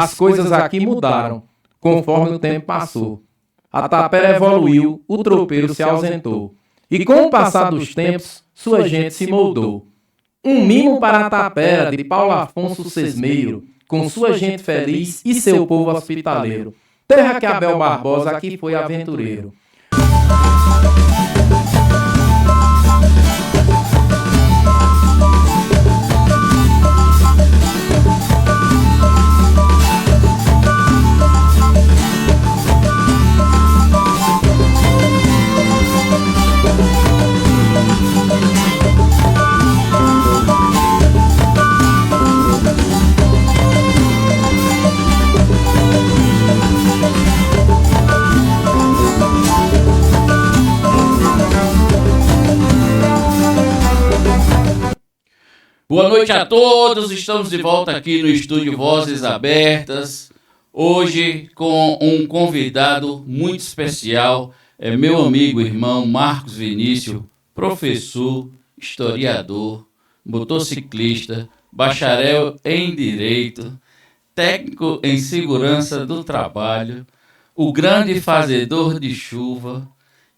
as coisas aqui mudaram, conforme o tempo passou. A tapera evoluiu, o tropeiro se ausentou. E com o passar dos tempos, sua gente se moldou. Um mimo para a tapera de Paulo Afonso Sesmeiro, com sua gente feliz e seu povo hospitaleiro. Terra que Abel Barbosa aqui foi aventureiro. Boa noite a todos, estamos de volta aqui no estúdio Vozes Abertas, hoje com um convidado muito especial, é meu amigo e irmão Marcos Vinícius, professor, historiador, motociclista, bacharel em Direito, técnico em Segurança do Trabalho, o grande fazedor de chuva.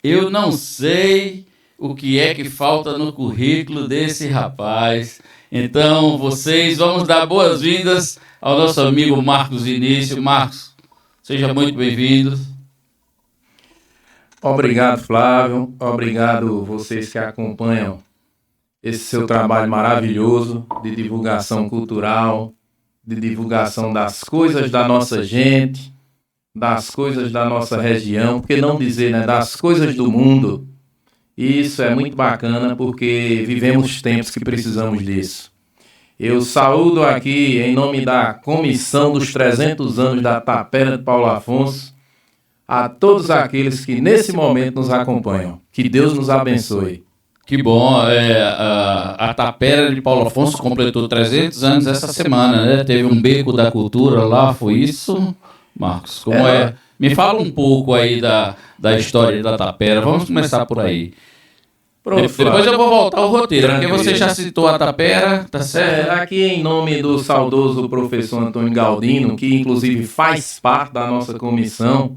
Eu não sei o que é que falta no currículo desse rapaz. Então, vamos dar boas-vindas ao nosso amigo Marcos Vinícius. Marcos, seja muito bem-vindo. Obrigado, Flávio. Obrigado vocês que acompanham esse seu trabalho maravilhoso de divulgação cultural, de divulgação das coisas da nossa gente, das coisas da nossa região, por que não dizer, né, das coisas do mundo. Isso é muito bacana porque vivemos tempos que precisamos disso. Eu saúdo aqui em nome da comissão dos 300 anos da Tapera de Paulo Afonso a todos aqueles que nesse momento nos acompanham. Que Deus nos abençoe. Que bom, a Tapera de Paulo Afonso completou 300 anos essa semana, né? Teve um beco da cultura lá, foi isso, Marcos? Como é? Me fala um pouco aí da história da Tapera, vamos começar por aí. Pronto, depois eu vou voltar ao roteiro, porque você já citou a Tapera, tá certo? Aqui em nome do saudoso professor Antônio Galdino, que inclusive faz parte da nossa comissão,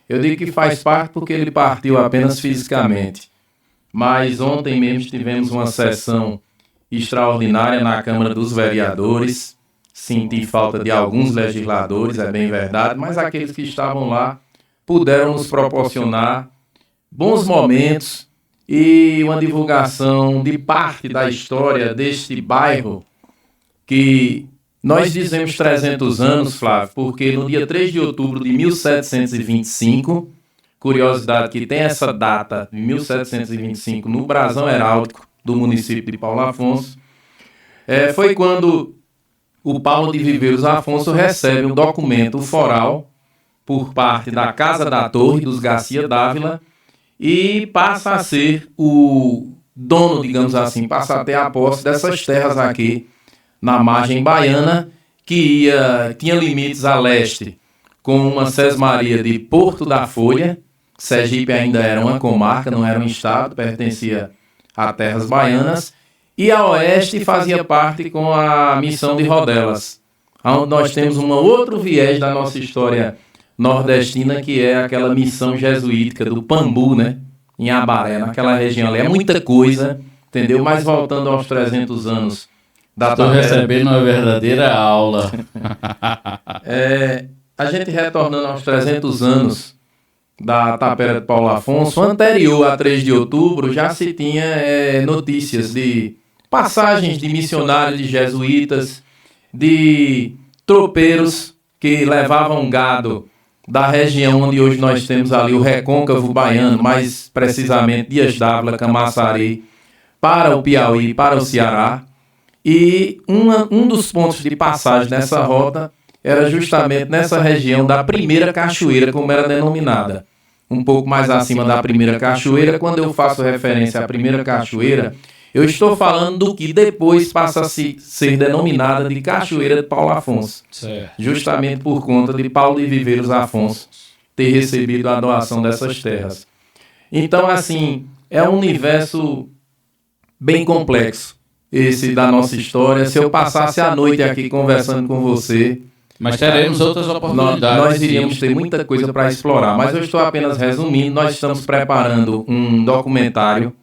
eu digo que faz parte porque ele partiu apenas fisicamente. Mas ontem mesmo tivemos uma sessão extraordinária na Câmara dos Vereadores. Senti falta de alguns legisladores, é bem verdade, mas aqueles que estavam lá puderam nos proporcionar bons momentos e uma divulgação de parte da história deste bairro que nós dizemos 300 anos, Flávio, porque no dia 3 de outubro de 1725, curiosidade que tem essa data de 1725 no brasão heráldico do município de Paulo Afonso, foi quando o Paulo de Viveiros Afonso recebe um documento foral por parte da Casa da Torre dos Garcia Dávila e passa a ser o dono, digamos assim, passa a ter a posse dessas terras aqui na margem baiana, que tinha limites a leste com uma sesmaria de Porto da Folha. Sergipe ainda era uma comarca, não era um estado, pertencia a terras baianas, e a oeste fazia parte com a missão de Rodelas, onde nós temos um outro viés da nossa história nordestina, que é aquela missão jesuítica do Pambu, né? Em Abaré, naquela região ali. É muita coisa, entendeu? Mas voltando aos 300 anos da Estou recebendo uma verdadeira aula. A gente retornando aos 300 anos da Tapera de Paulo Afonso, anterior a 3 de outubro, já se tinha notícias de passagens de missionários, de jesuítas, de tropeiros que levavam gado da região onde hoje nós temos ali o recôncavo baiano, mais precisamente Dias Dávila, Camaçari, para o Piauí, para o Ceará. E um dos pontos de passagem nessa rota era justamente nessa região da Primeira Cachoeira, como era denominada. Um pouco mais acima da Primeira Cachoeira. Quando eu faço referência à Primeira Cachoeira, eu estou falando do que depois passa a ser denominada de Cachoeira de Paulo Afonso. Certo. Justamente por conta de Paulo de Viveiros Afonso ter recebido a doação dessas terras. Então, assim, é um universo bem complexo, esse da nossa história. Se eu passasse a noite aqui conversando com você, Mas teremos outras oportunidades. Nós iríamos ter muita coisa para explorar, mas eu estou apenas resumindo. Nós estamos preparando um documentário.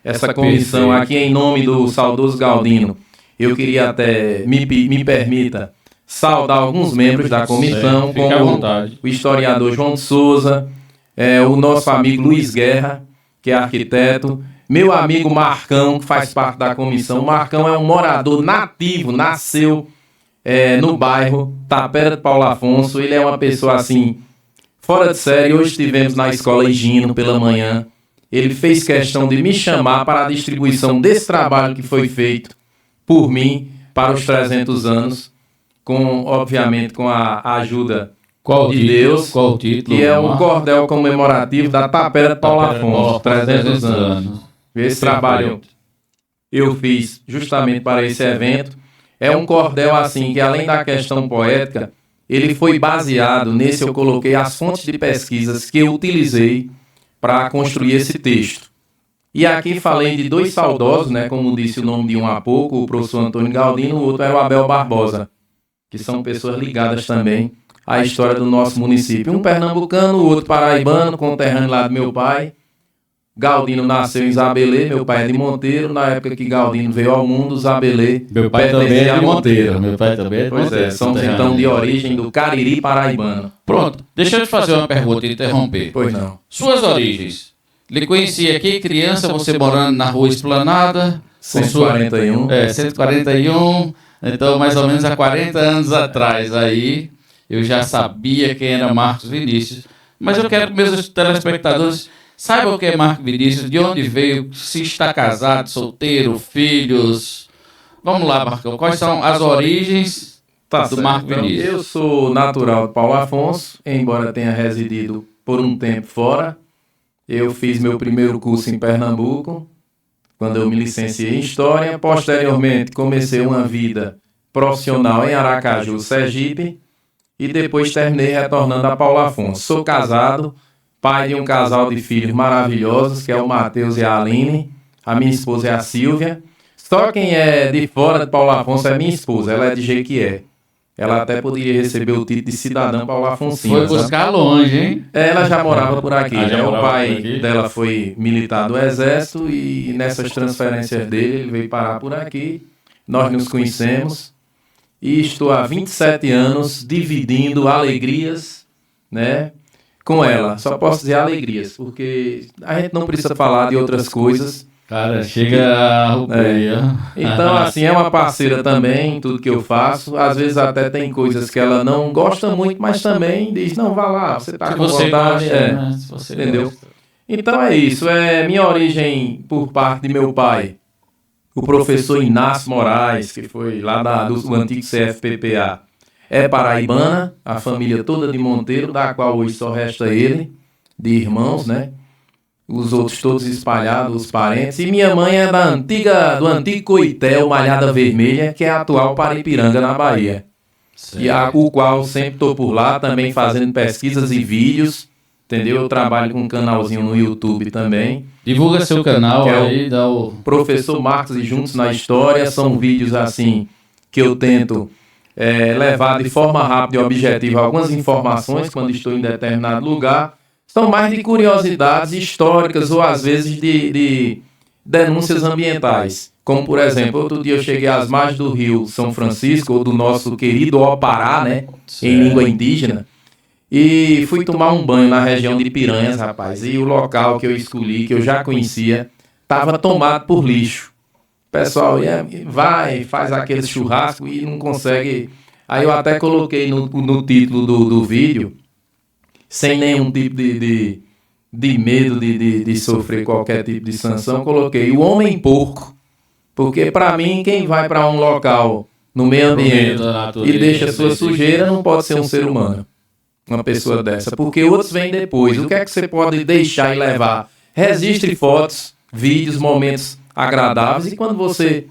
Essa comissão aqui, em nome do saudoso Galdino, eu queria até, me permita, saudar alguns membros da comissão, como o historiador João de Souza, o nosso amigo Luiz Guerra, que é arquiteto, meu amigo Marcão, que faz parte da comissão. O Marcão é um morador nativo, nasceu no bairro Tapera de Paulo Afonso. Ele é uma pessoa assim, fora de série. Hoje estivemos na escola Higino pela manhã. Ele fez questão de me chamar para a distribuição desse trabalho que foi feito por mim para os 300 anos, obviamente com a ajuda de Deus. Qual o título? Que é um cordel comemorativo da Tapera de Paulo Afonso, 300 anos. Esse trabalho eu fiz justamente para esse evento. É um cordel assim que, além da questão poética, ele foi baseado nesse. Eu coloquei as fontes de pesquisas que eu utilizei para construir esse texto. E aqui falei de dois saudosos, né, como disse o nome de um há pouco, o professor Antônio Galdino, o outro era o Abel Barbosa, que são pessoas ligadas também à história do nosso município. Um pernambucano, o outro paraibano, conterrâneo lá do meu pai. Galdino nasceu em Zabelê, meu pai é de Monteiro. Na época que Galdino veio ao mundo, Zabelê meu pai também é de Monteiro. Meu pai também é de Monteiro. Pois é, somos então de origem do Cariri paraibano. Pronto, deixa eu te fazer uma pergunta e interromper. Pois não. Suas origens. Lhe conheci aqui, criança, você morando na Rua Esplanada. 141. 141. Então, mais ou menos há 40 anos atrás aí, eu já sabia quem era Marcos Vinícius. Mas eu quero que meus telespectadores saibam o que é Marcos Vinícius, de onde veio, se está casado, solteiro, filhos. Vamos lá, Marcão, quais são as origens do Marcos Vinícius? Eu sou natural de Paulo Afonso, embora tenha residido por um tempo fora. Eu fiz meu primeiro curso em Pernambuco, quando eu me licenciei em História. Posteriormente, comecei uma vida profissional em Aracaju, Sergipe, e depois terminei retornando a Paulo Afonso. Sou casado, pai de um casal de filhos maravilhosos, que é o Matheus e a Aline. A minha esposa é a Silvia. Só quem é de fora de Paulo Afonso é minha esposa, ela é de Jequié. Ela até poderia receber o título de cidadã Paulo Afonsinho. Foi buscar longe, hein? Ela já morava por aqui. O pai dela foi militar do Exército e nessas transferências dele, ele veio parar por aqui. Nós nos conhecemos e estou há 27 anos dividindo alegrias, né, com ela. Só posso dizer alegrias, porque a gente não precisa falar de outras coisas. Cara, chega a rupeia. Então, assim, é uma parceira também em tudo que eu faço. Às vezes até tem coisas que ela não gosta muito, mas também diz, não, vá lá, você tá com vontade. Entendeu? Gosta. Então é isso, é minha origem por parte de meu pai, o professor Inácio Moraes, que foi lá do antigo CFPPA. É paraibana, a família toda de Monteiro, da qual hoje só resta ele, de irmãos, né? Os outros todos espalhados, os parentes. E minha mãe é do antigo Coitel, Malhada Vermelha, que é a atual Paripiranga, na Bahia. E o qual sempre estou por lá, também fazendo pesquisas e vídeos, entendeu? Eu trabalho com um canalzinho no YouTube também. Divulga seu canal aí, dá o Professor Marcos e Juntos na História. São vídeos assim que eu tento levar de forma rápida e objetiva algumas informações quando estou em determinado lugar. São mais de curiosidades históricas ou, às vezes, de denúncias ambientais. Como, por exemplo, outro dia eu cheguei às margens do Rio São Francisco, ou do nosso querido Opará, né, em língua indígena, e fui tomar um banho na região de Piranhas, rapaz. E o local que eu escolhi, que eu já conhecia, estava tomado por lixo. O pessoal faz aquele churrasco e não consegue... Aí eu até coloquei no título do vídeo, sem nenhum tipo de medo de sofrer qualquer tipo de sanção, coloquei o homem porco. Porque, para mim, quem vai para um local no meio ambiente e deixa sua sujeira não pode ser um ser humano, uma pessoa dessa. Porque outros vêm depois. O que é que você pode deixar e levar? Registre fotos, vídeos, momentos agradáveis, e quando você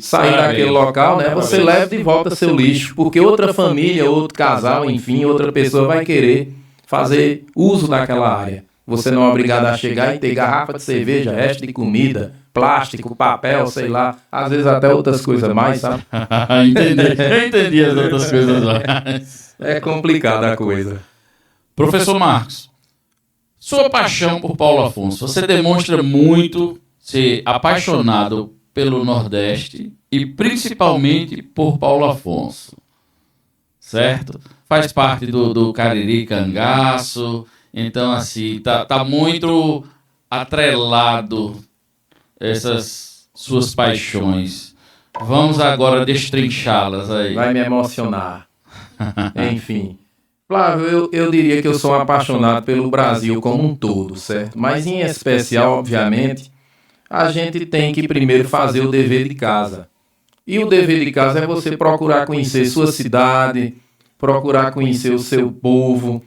sair daquele local, né, você leva de volta seu lixo. Porque outra família, outro casal, enfim, outra pessoa vai querer fazer uso daquela área. Você não é obrigado a chegar e ter garrafa de cerveja, resto de comida, plástico, papel, sei lá. Às vezes até outras coisas mais, sabe? Eu entendi as outras coisas mais. É complicada a coisa. Professor Marcos, sua paixão por Paulo Afonso, você demonstra muito ser apaixonado pelo Nordeste e principalmente por Paulo Afonso, certo? Faz parte do Cariri Cangaço, então assim, tá muito atrelado essas suas paixões. Vamos agora destrinchá-las aí. Vai me emocionar. Enfim. Flávio, eu diria que eu sou um apaixonado pelo Brasil como um todo, certo? Mas em especial, obviamente, a gente tem que primeiro fazer o dever de casa. E o dever de casa é você procurar conhecer sua cidade, procurar conhecer o seu povo.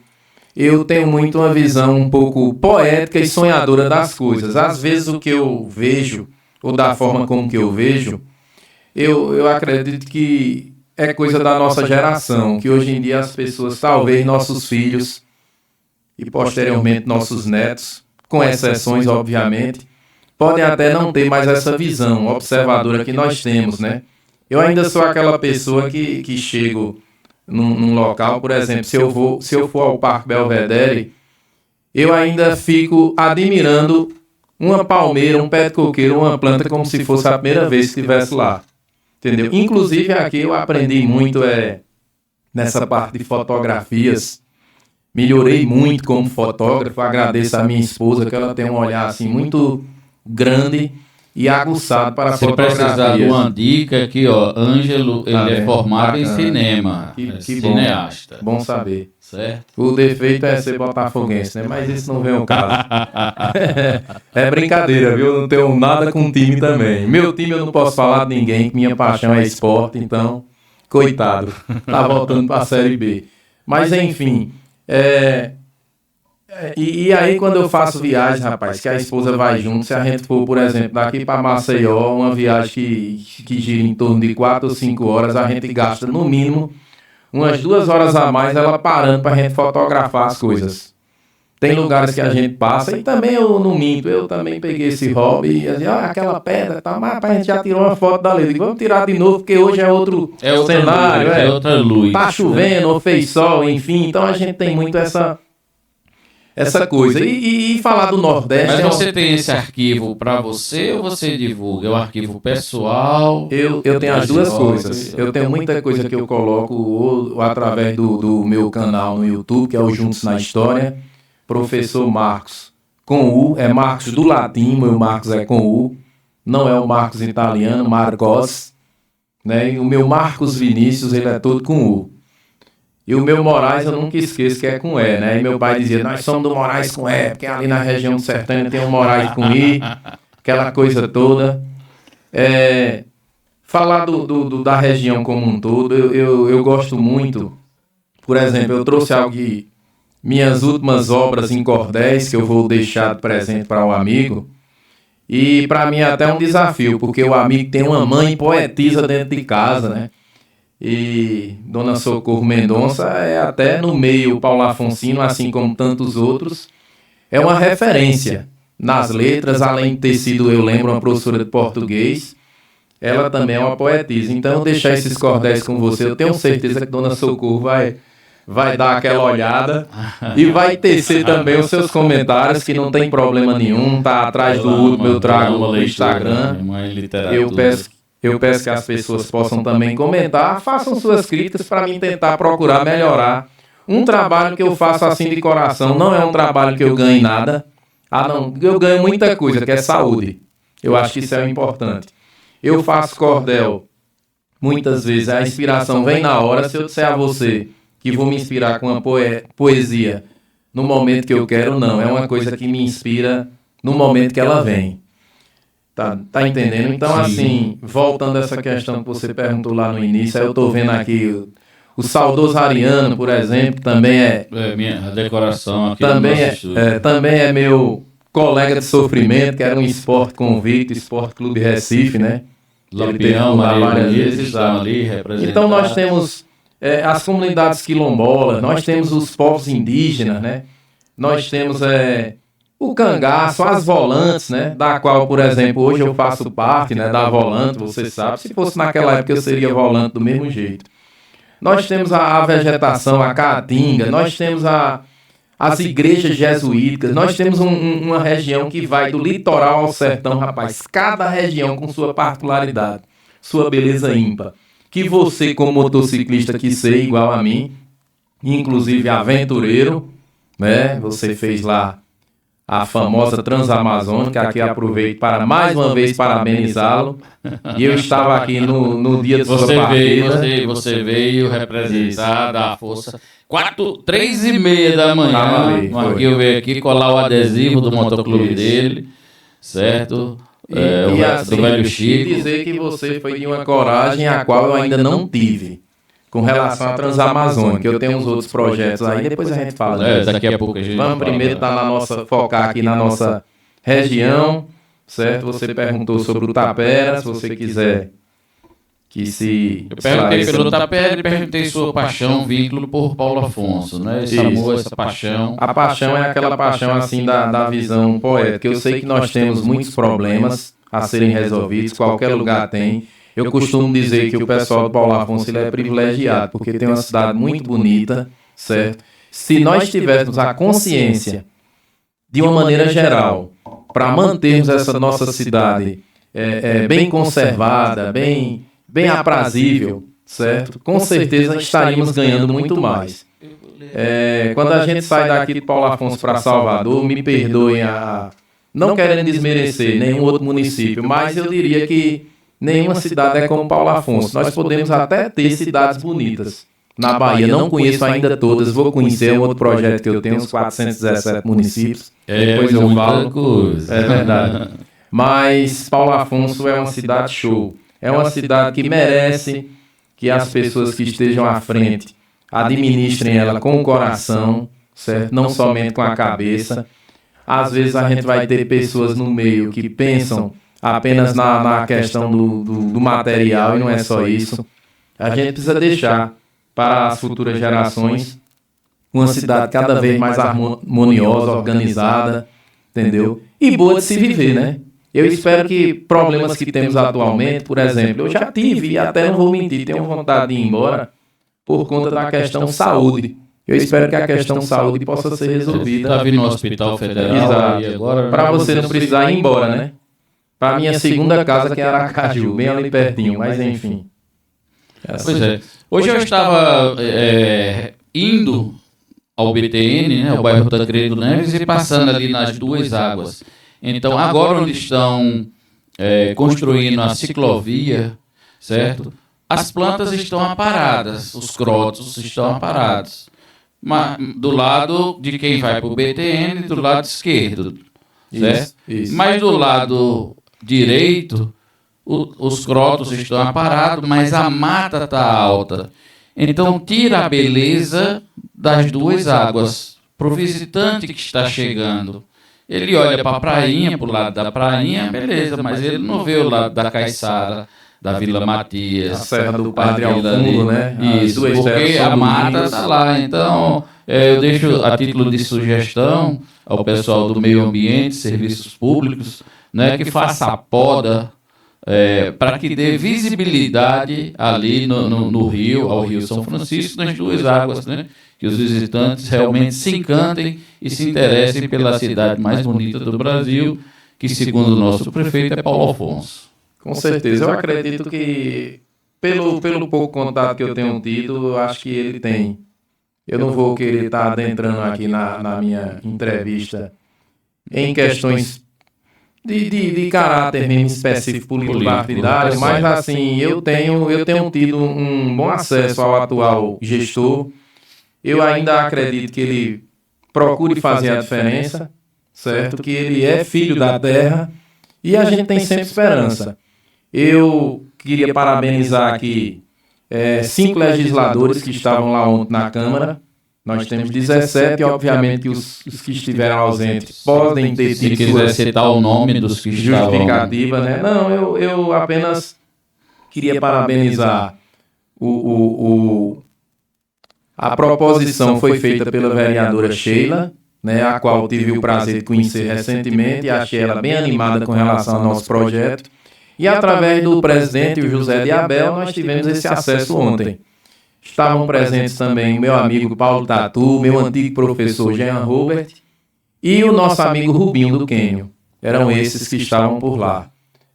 Eu tenho muito uma visão um pouco poética e sonhadora das coisas. Às vezes o que eu vejo, ou da forma como que eu vejo, eu acredito que é coisa da nossa geração, que hoje em dia as pessoas, talvez nossos filhos e posteriormente nossos netos, com exceções obviamente, podem até não ter mais essa visão observadora que nós temos, né? Eu ainda sou aquela pessoa que chego num local, por exemplo, se eu for ao Parque Belvedere, eu ainda fico admirando uma palmeira, um pé de coqueiro, uma planta como se fosse a primeira vez que estivesse lá. Entendeu? Inclusive aqui eu aprendi muito nessa parte de fotografias. Melhorei muito como fotógrafo. Agradeço a minha esposa, que ela tem um olhar assim muito grande e aguçado para Se fotografias. precisar de uma dica aqui, ó, Ângelo, ele é formado em bacana. cinema, Que cineasta. Bom saber. Certo? O defeito é ser botafoguense, né? Mas isso não vem ao caso. É brincadeira, viu? Eu não tenho nada com o time também. Meu time eu não posso falar de ninguém, que minha paixão é esporte, então, coitado. Tá voltando para a Série B. Mas, enfim, e aí quando eu faço viagem, rapaz, que a esposa vai junto, se a gente for, por exemplo, daqui para Maceió, uma viagem que gira em torno de 4 ou 5 horas, a gente gasta no mínimo umas 2 horas a mais ela parando para a gente fotografar as coisas. Tem lugares que a gente passa, e também eu não minto, eu também peguei esse hobby, e aquela pedra, tá, mas a gente já tirou uma foto dali, digo, vamos tirar de novo, porque hoje é outro cenário, luz, é outra luz. Tá chovendo, ou fez sol, enfim, então a gente tem muito essa coisa. E falar do Nordeste... Mas você tem esse arquivo para você ou você divulga? É um arquivo pessoal? Eu tenho as duas coisas. Eu tenho muita coisa que eu coloco ou através do meu canal no YouTube, que é o Juntos na História, Professor Marcos, com U, é Marcos do latim, meu Marcos é com U, não é o Marcos italiano, Marcos, né? E o meu Marcos Vinícius, ele é todo com U. E o meu Moraes eu nunca esqueço que é com E, né? E meu pai dizia, nós somos do Moraes com E, porque ali na região do Sertânia tem um Moraes com I, aquela coisa toda. Falar da região como um todo, eu gosto muito. Por exemplo, eu trouxe algo de minhas últimas obras em cordéis, que eu vou deixar de presente para o amigo. E para mim é até um desafio, porque o amigo tem uma mãe poetisa dentro de casa, né? E Dona Socorro Mendonça é até no meio Paulo Afonsino, assim como tantos outros, é uma referência nas letras, além de ter sido, eu lembro, uma professora de português, ela também é uma poetisa. Então, eu deixar esses cordéis com você, eu tenho certeza que Dona Socorro vai dar aquela olhada e vai tecer também os seus comentários, que não tem problema nenhum, tá atrás do último, eu trago no Instagram. Eu peço que as pessoas possam também comentar, façam suas críticas para mim tentar procurar melhorar um trabalho que eu faço assim de coração. Não é um trabalho que eu ganhe nada, não, eu ganho muita coisa, que é saúde. Eu acho que isso é o importante. Eu faço cordel, muitas vezes a inspiração vem na hora. Se eu disser a você que vou me inspirar com uma poesia no momento que eu quero, não. É uma coisa que me inspira no momento que ela vem. Tá entendendo? Então, assim, voltando a essa questão que você perguntou lá no início, aí eu tô vendo aqui o saudoso Ariano, por exemplo, também minha decoração aqui também é meu colega de sofrimento, que era um esporte convicto, Esporte Clube Recife, né? Lampião, Maria estão ali representados. Então, nós temos as comunidades quilombolas, nós temos os povos indígenas, né? Nós temos o cangaço, as volantes, né, da qual, por exemplo, hoje eu faço parte, né, da volante, você sabe, se fosse naquela época eu seria volante do mesmo jeito. Nós temos a vegetação, a caatinga, nós temos as igrejas jesuíticas, nós temos uma região que vai do litoral ao sertão, rapaz, cada região com sua particularidade, sua beleza ímpar, que você como motociclista que sei igual a mim, inclusive aventureiro, né, você fez lá a famosa Transamazônica, aqui aproveito para mais uma vez parabenizá-lo. E eu estava aqui no dia de sua partida. Você veio representar da força 3h30 da manhã. Eu veio aqui colar o adesivo do motoclube dele, certo? E assim, do velho Chico. Dizer que você foi de uma coragem a qual eu ainda não tive. Com relação à Transamazônica, eu tenho uns outros projetos aí, depois a gente fala disso. Daqui a pouco a gente Vamos primeiro focar aqui na nossa região, certo? Você perguntou sobre o Tapera, se você quiser que se... Eu perguntei pelo Tapera e perguntei sua paixão, vínculo por Paulo Afonso, né? Esse amor, essa paixão. A paixão é aquela paixão assim da visão poética. Eu sei que nós temos muitos problemas a serem resolvidos, qualquer lugar tem. Eu costumo dizer que o pessoal do Paulo Afonso ele é privilegiado, porque tem uma cidade muito bonita, certo? Se nós tivéssemos a consciência, de uma maneira geral, para mantermos essa nossa cidade bem conservada, bem aprazível, certo? Com certeza estaríamos ganhando muito mais. Quando a gente sai daqui de Paulo Afonso para Salvador, me perdoem não querendo desmerecer nenhum outro município, mas eu diria que nenhuma cidade é como Paulo Afonso. Nós podemos até ter cidades bonitas na Bahia. Não conheço ainda todas. Vou conhecer um outro projeto que eu tenho, uns 417 municípios. Depois eu falo. Coisa. É verdade. Mas Paulo Afonso é uma cidade show. É uma cidade que merece que as pessoas que estejam à frente administrem ela com o coração, certo? Não somente com a cabeça. Às vezes a gente vai ter pessoas no meio que pensam apenas na questão do material, e não é só isso. A gente precisa deixar para as futuras gerações uma cidade cada vez mais harmoniosa, organizada, entendeu? E boa de se viver, né? Eu espero que problemas que temos atualmente, por exemplo, eu já tive, e até não vou mentir, tenho vontade de ir embora por conta da questão saúde. Eu espero que a questão saúde possa ser resolvida. Está vindo no Hospital Federal. Exato. Para você não precisar ir embora, né? Para minha segunda casa, que é Aracaju, bem ali pertinho, mas enfim. Pois é. Hoje eu estava indo ao BTN, né, ao bairro Tancredo Neves, e passando ali nas Duas Águas. Então, agora onde estão construindo a ciclovia, certo? As plantas estão aparadas, os crotos estão aparados. Do lado de quem vai para o BTN, do lado esquerdo, certo? Isso. Mas do lado direito, os crotos estão aparados, mas a mata está alta. Então, tira a beleza das Duas Águas para o visitante que está chegando. Ele olha para a prainha, para o lado da prainha, beleza, mas ele não vê o lado da Caiçara, da Vila Matias, a Serra do Padre ao fundo, né? Isso, porque a mata está lá. Então, eu deixo a título de sugestão ao pessoal do meio ambiente, serviços públicos, né, que faça a poda para que dê visibilidade ali no rio, ao Rio São Francisco, nas Duas Águas, né? Que os visitantes realmente se encantem e se interessem pela cidade mais bonita do Brasil, que segundo o nosso prefeito é Paulo Afonso. Com certeza, eu acredito que pelo pouco contato que eu tenho tido, eu acho que ele tem. Eu não vou querer estar adentrando aqui na minha entrevista em questões de caráter mesmo específico político-partidário, mas assim, eu tenho tido um bom acesso ao atual gestor. Eu ainda acredito que ele procure fazer a diferença, certo? Que ele é filho da terra e a gente tem sempre esperança. Eu queria parabenizar aqui 5 legisladores que estavam lá ontem na Câmara. Nós temos 17 e, obviamente, que os que estiveram ausentes podem ter tido... Se quiser citar o nome dos que estavam... Justificativa, né? Não, eu apenas queria parabenizar a proposição foi feita pela vereadora Sheila, né, a qual tive o prazer de conhecer recentemente e achei ela bem animada com relação ao nosso projeto. E através do presidente, o José de Abel, nós tivemos esse acesso ontem. Estavam presentes também o meu amigo Paulo Tatu, meu antigo professor Jean Robert e o nosso amigo Rubinho do Quênio. Eram esses que estavam por lá.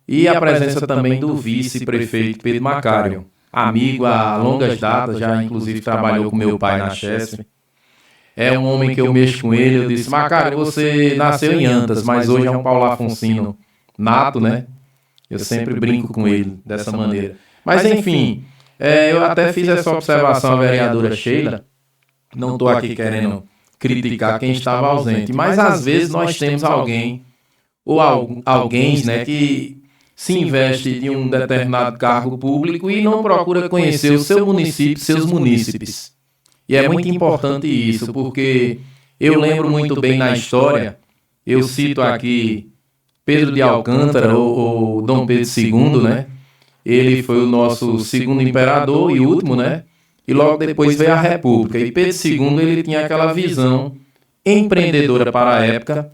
E a presença também do vice-prefeito Pedro Macário, amigo há longas datas, já inclusive trabalhou com meu pai na Chesf. É um homem que eu mexo com ele. Eu disse: Macário, você nasceu em Antas, mas hoje é um Paulo Afonsino nato, né? Eu sempre brinco com ele dessa maneira. Mas enfim, eu até fiz essa observação à vereadora Sheila. Não estou aqui querendo criticar quem estava ausente, mas às vezes nós temos alguém ou alguém, né, que se investe de um determinado cargo público e não procura conhecer o seu município, seus munícipes. E é muito importante isso, porque eu lembro muito bem na história, eu cito aqui Pedro de Alcântara, ou Dom Pedro II, né? Ele foi o nosso segundo imperador e último, né? E logo depois veio a República. E Pedro II, ele tinha aquela visão empreendedora para a época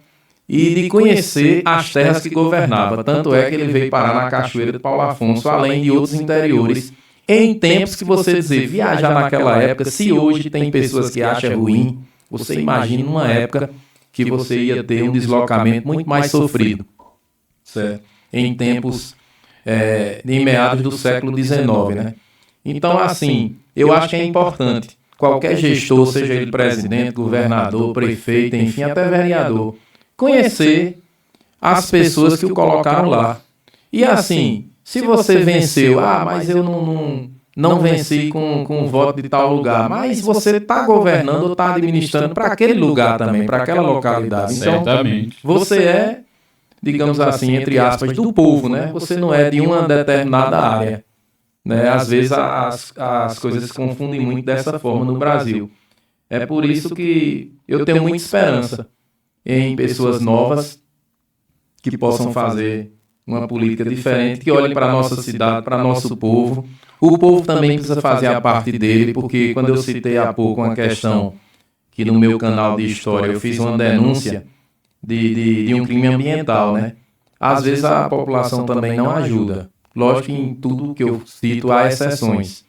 e de conhecer as terras que governava. Tanto é que ele veio parar na Cachoeira de Paulo Afonso, além de outros interiores, em tempos que você dizer, viajar naquela época, se hoje tem pessoas que acham ruim, você imagina uma época que você ia ter um deslocamento muito mais sofrido, certo? Em tempos em meados do século XIX, né? Então, assim, eu acho que é importante qualquer gestor, seja ele presidente, governador, prefeito, enfim, até vereador, conhecer as pessoas que o colocaram lá. E assim, se você venceu, mas eu não venci com o voto de tal lugar, mas você está governando ou está administrando para aquele lugar também, para aquela localidade. Então, certamente. Você é, digamos assim, entre aspas, do povo, né? Você não é de uma determinada área. Né? Às vezes as coisas se confundem muito dessa forma no Brasil. É por isso que eu tenho muita esperança em pessoas novas que possam fazer uma política diferente, que olhem para a nossa cidade, para nosso povo. O povo também precisa fazer a parte dele, porque quando eu citei há pouco uma questão que no meu canal de história eu fiz uma denúncia de um crime ambiental, né? Às vezes a população também não ajuda. Lógico que em tudo que eu cito há exceções.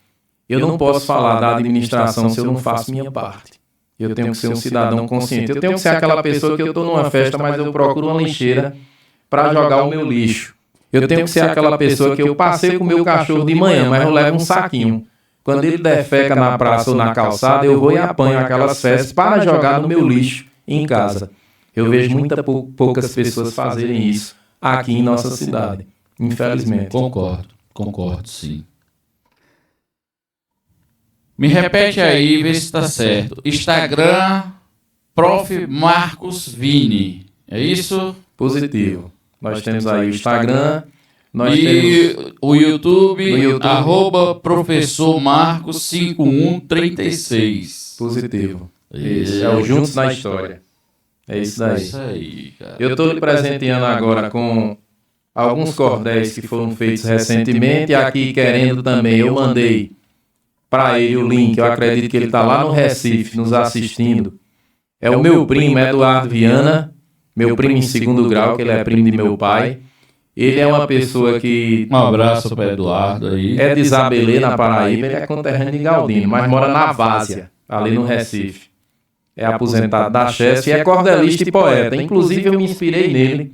Eu não posso falar da administração se eu não faço minha parte. Eu tenho que ser um cidadão consciente. Eu tenho que ser aquela pessoa que eu estou numa festa, mas eu procuro uma lixeira para jogar o meu lixo. Eu tenho que ser aquela pessoa que eu passei com o meu cachorro de manhã, mas eu levo um saquinho. Quando ele defeca na praça ou na calçada, eu vou e apanho aquelas fezes para jogar no meu lixo em casa. Eu vejo poucas pessoas fazerem isso aqui em nossa cidade. Infelizmente. Concordo, sim. Me repete aí, vê se está certo. Instagram, Prof. Marcos Vini. É isso? Positivo. Nós temos aí o Instagram. Temos o YouTube, @, Professor Marcos 5136. Positivo. Isso, é o Juntos na História. É isso daí. Isso aí, cara. Eu estou lhe presenteando agora com alguns cordéis que foram feitos recentemente. E aqui, querendo também, eu mandei para ele o link. Eu acredito que ele está lá no Recife, nos assistindo. É o meu primo, Eduardo Viana. Meu primo em segundo grau, que ele é primo de meu pai. Ele é uma pessoa que... Um abraço para Eduardo aí. É de Isabelê, na Paraíba. Ele é conterrâneo de Galdino, mas mora na Várzea, ali no Recife. É aposentado da Chesf e é cordelista e poeta. Inclusive, eu me inspirei nele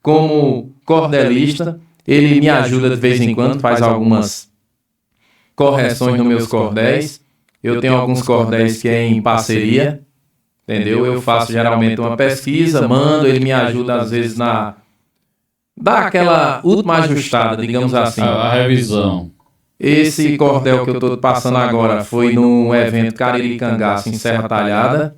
como cordelista. Ele me ajuda de vez em quando, faz algumas correções nos meus cordéis. Eu tenho alguns cordéis que é em parceria, entendeu? Eu faço geralmente uma pesquisa, mando, ele me ajuda às vezes dá aquela última ajustada, digamos assim. A revisão. Esse cordel que eu estou passando agora foi no evento Cariri Cangaço em Serra Talhada.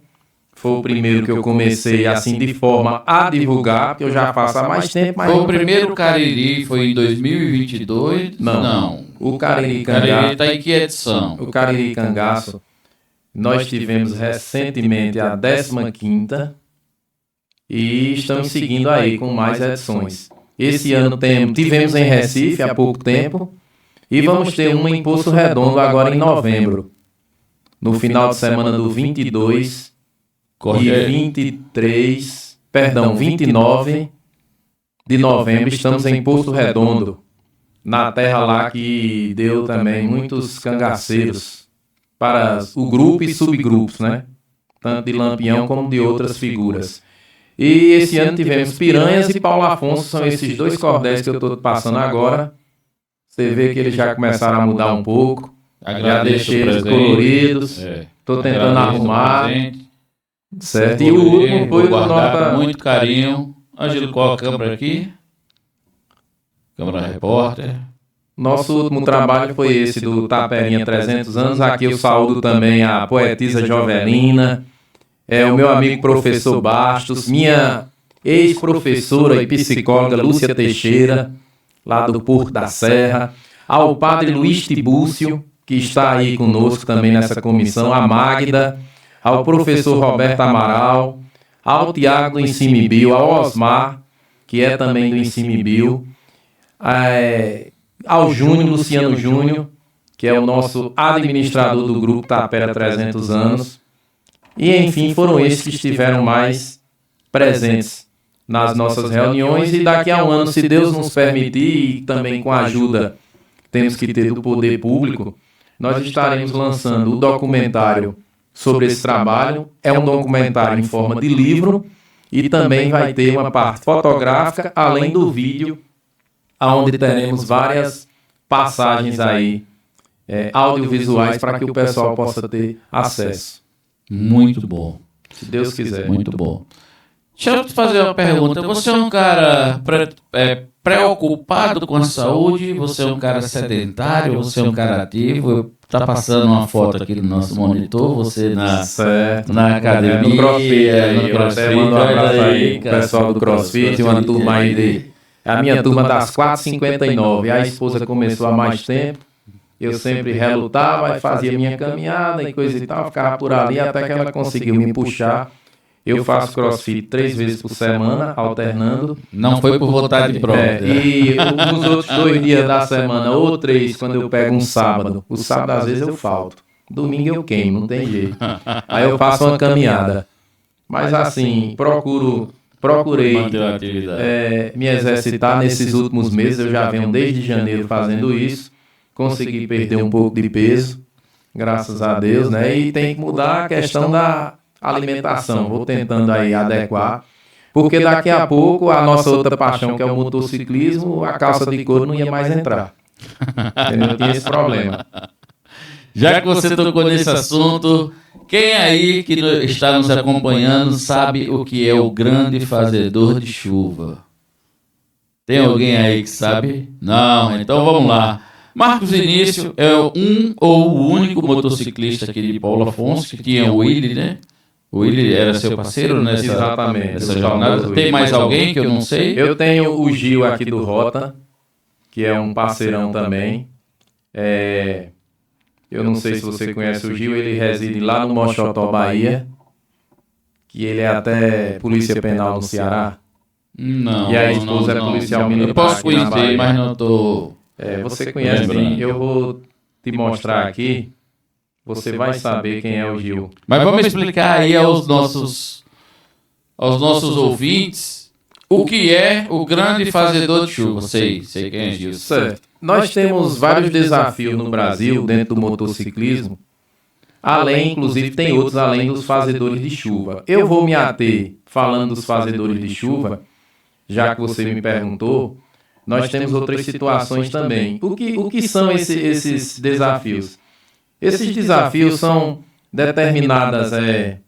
Foi o primeiro que eu comecei assim de forma a divulgar, porque eu já faço há mais tempo. Mas foi o primeiro Cariri, foi em 2022? Não. O Cariri Cangaço... Cariri está em que edição? O Cariri Cangaço, nós tivemos recentemente a 15ª e estamos seguindo aí com mais edições. Esse ano tivemos em Recife há pouco tempo e vamos ter uma em Poço Redondo agora em novembro. No final de semana do 22 E 29 de novembro estamos em Poço Redondo, na terra lá que deu também muitos cangaceiros para o grupo e subgrupos, né? Tanto de Lampião como de outras figuras. E esse ano tivemos Piranhas e Paulo Afonso, são esses dois cordéis que eu estou passando agora. Você vê que eles já começaram a mudar um pouco. Já deixei eles coloridos. Estou tentando arrumar. Certo. E o último foi o com muito carinho. Ângelo, qual a câmera aqui? Câmera Repórter. Nosso último trabalho foi esse do Taperinha 300 anos. Aqui eu saúdo também a poetisa Jovelina, o meu amigo professor Bastos, minha ex-professora e psicóloga Lúcia Teixeira, lá do Porto da Serra, ao padre Luiz Tibúcio, que está aí conosco também nessa comissão, a Magda, ao professor Roberto Amaral, ao Tiago do Ensime-Bio, ao Osmar, que é também do Ensime-Bio, ao Júnior, Luciano Júnior, que é o nosso administrador do grupo Tapera 300 anos. E, enfim, foram esses que estiveram mais presentes nas nossas reuniões. E daqui a um ano, se Deus nos permitir, e também com a ajuda temos que ter do poder público, nós estaremos lançando o documentário sobre esse trabalho. É um documentário em forma de livro e também vai ter uma parte fotográfica, além do vídeo, onde teremos várias passagens aí, audiovisuais, para que o pessoal possa ter acesso. Muito bom. Se Deus quiser. Muito bom. Deixa eu te fazer uma pergunta. Você é um cara preocupado com a saúde? Você é um cara sedentário? Você é um cara ativo? Está passando uma foto aqui no nosso monitor. Você na academia, no CrossFit. No CrossFit. Manda um abraço aí pro pessoal do CrossFit. Uma turma aí a minha turma das 4h59. A esposa começou há mais tempo. Eu sempre relutava e fazia minha caminhada e coisa e tal, ficava por ali até que ela conseguiu me puxar. Eu faço CrossFit 3 vezes por semana, alternando. Não foi por vontade própria. E nos outros 2 dias da semana, ou 3, quando eu pego um sábado. O sábado, às vezes, eu falto. Domingo eu queimo, não tem jeito. Aí eu faço uma caminhada. Mas assim, procurei me exercitar nesses últimos meses. Eu já venho desde janeiro fazendo isso. Consegui perder um pouco de peso, graças a Deus, né? E tem que mudar a questão da alimentação. Vou tentando aí adequar, porque daqui a pouco a nossa outra paixão, que é o motociclismo, a calça de couro não ia mais entrar. Entendeu? Tinha esse problema. Já que você tocou nesse assunto, quem aí que está nos acompanhando sabe o que é o grande fazedor de chuva? Tem alguém aí que sabe? Não, então vamos lá. Marcos Início é o único motociclista aqui de Paulo Afonso, que tinha o Willy, né? O Willy era seu parceiro nessa jornada. Tem mais alguém que eu não sei? Eu tenho o Gil aqui do Rota, que é um parceirão também. Eu não sei se você conhece o Gil, ele reside lá no Mochotó, Bahia, que ele é até polícia penal no Ceará. Não. E a esposa é policial militar. Eu posso conhecer, mas não estou... você conhece bem. Eu vou te mostrar aqui. Você vai saber quem é o Gil. Mas vamos explicar aí aos nossos ouvintes o que é o grande fazedor de chuva. Sei quem é Gil. Certo. Nós temos vários desafios no Brasil dentro do motociclismo. Inclusive tem outros além dos fazedores de chuva. Eu vou me ater falando dos fazedores de chuva, já que você me perguntou. Nós temos outras situações também. O que são esses desafios? Esses desafios são determinadas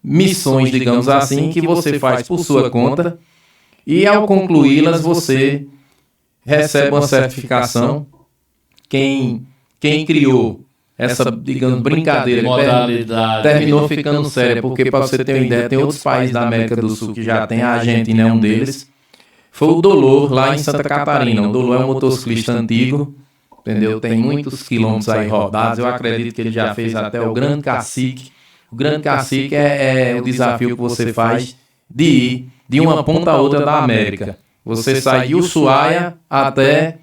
missões, digamos assim, que você faz por sua conta e, ao concluí-las, você recebe uma certificação. Quem criou essa, digamos, brincadeira terminou ficando séria, porque, para você ter uma ideia, tem outros países da América do Sul que já tem, a Argentina é um deles. Foi o Dolor, lá em Santa Catarina. O Dolor é um motociclista antigo, entendeu? Tem muitos quilômetros aí rodados. Eu acredito que ele já fez até o Grande Cacique. O Grande Cacique é o desafio que você faz de ir de uma ponta a outra da América. Você sai de Ushuaia até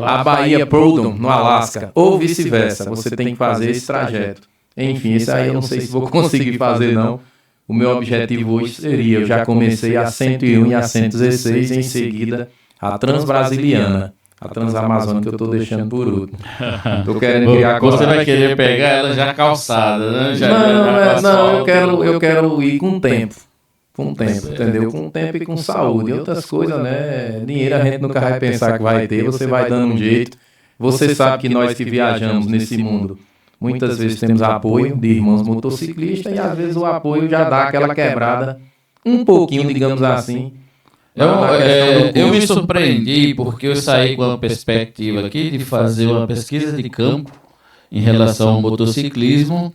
a Baía Proudhon, no Alasca, ou vice-versa. Você tem que fazer esse trajeto. Enfim, esse aí eu não sei se vou conseguir fazer não. O meu objetivo hoje seria, eu já comecei a 101 e a 116, e em seguida a Transbrasiliana, a Transamazônica que eu estou deixando por último. Tô querendo criar Você coragem. vai querer pegar ela já calçada, né? Não, eu quero ir com tempo. Com tempo, entendeu? Com tempo e com saúde. E outras coisas, né? Dinheiro a gente nunca vai pensar que vai ter, você vai dando um jeito. Você sabe que nós que viajamos nesse mundo, muitas vezes temos apoio de irmãos motociclistas e às vezes o apoio já dá aquela quebrada um pouquinho, digamos assim. Eu me surpreendi porque eu saí com a perspectiva aqui de fazer uma pesquisa de campo em relação ao motociclismo,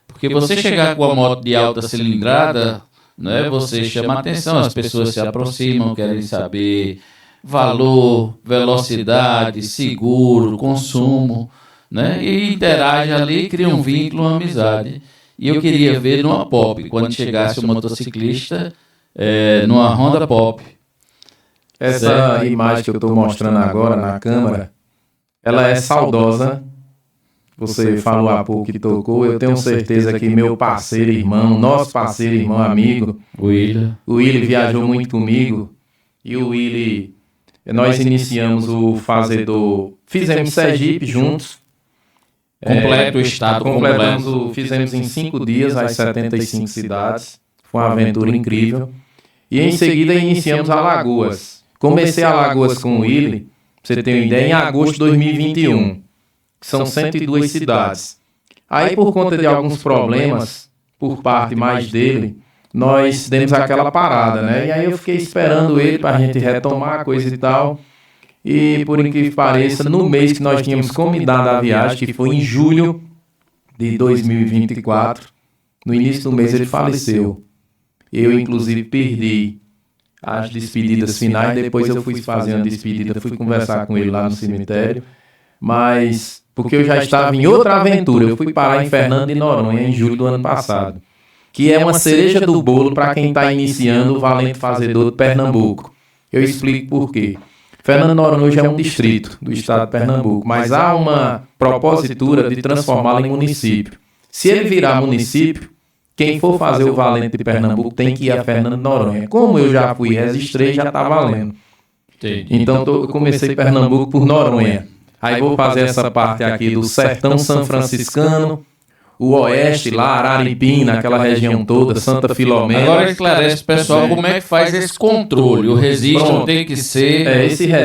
porque você chegar com a moto de alta cilindrada, né, você chama a atenção, as pessoas se aproximam, querem saber valor, velocidade, seguro, consumo, né, e interage ali, cria um vínculo, uma amizade. E eu queria ver numa Pop, quando chegasse um motociclista, numa Honda Pop. Essa imagem que eu estou mostrando agora na câmera, ela é saudosa. Você falou há pouco que tocou. Eu tenho certeza que meu parceiro, irmão, nosso parceiro, irmão, amigo, o Willy viajou muito comigo. E o Willy, nós iniciamos o Fazedor, fizemos Sergipe juntos. Completo o estado completo. Fizemos em 5 dias as 75 cidades. Foi uma aventura incrível. E em seguida iniciamos Alagoas. Comecei Alagoas com o Willy, pra você ter uma ideia, em agosto de 2021. Que são 102 cidades. Aí, por conta de alguns problemas, por parte mais dele, nós demos aquela parada, né? E aí eu fiquei esperando ele pra gente retomar a coisa e tal. E, por incrível que pareça, no mês que nós tínhamos combinado a viagem, que foi em julho de 2024, no início do mês ele faleceu. Eu, inclusive, perdi as despedidas finais. Depois eu fui fazer uma despedida, fui conversar com ele lá no cemitério. Mas, porque eu já estava em outra aventura, eu fui parar em Fernando de Noronha em julho do ano passado, que é uma cereja do bolo para quem está iniciando o Valente Fazedor de Pernambuco. Eu explico por quê. Fernando de Noronha hoje é um distrito do estado de Pernambuco, mas há uma propositura de transformá-lo em município. Se ele virar município, quem for fazer o Valente de Pernambuco tem que ir a Fernando de Noronha. Como eu já fui e registrei, já está valendo. Então eu comecei Pernambuco por Noronha. Aí vou fazer essa parte aqui do sertão São Franciscano, o oeste lá, Araripina, aquela região toda, Santa Filomena. Agora esclarece, pessoal, como é que faz esse controle. O registro tem que ser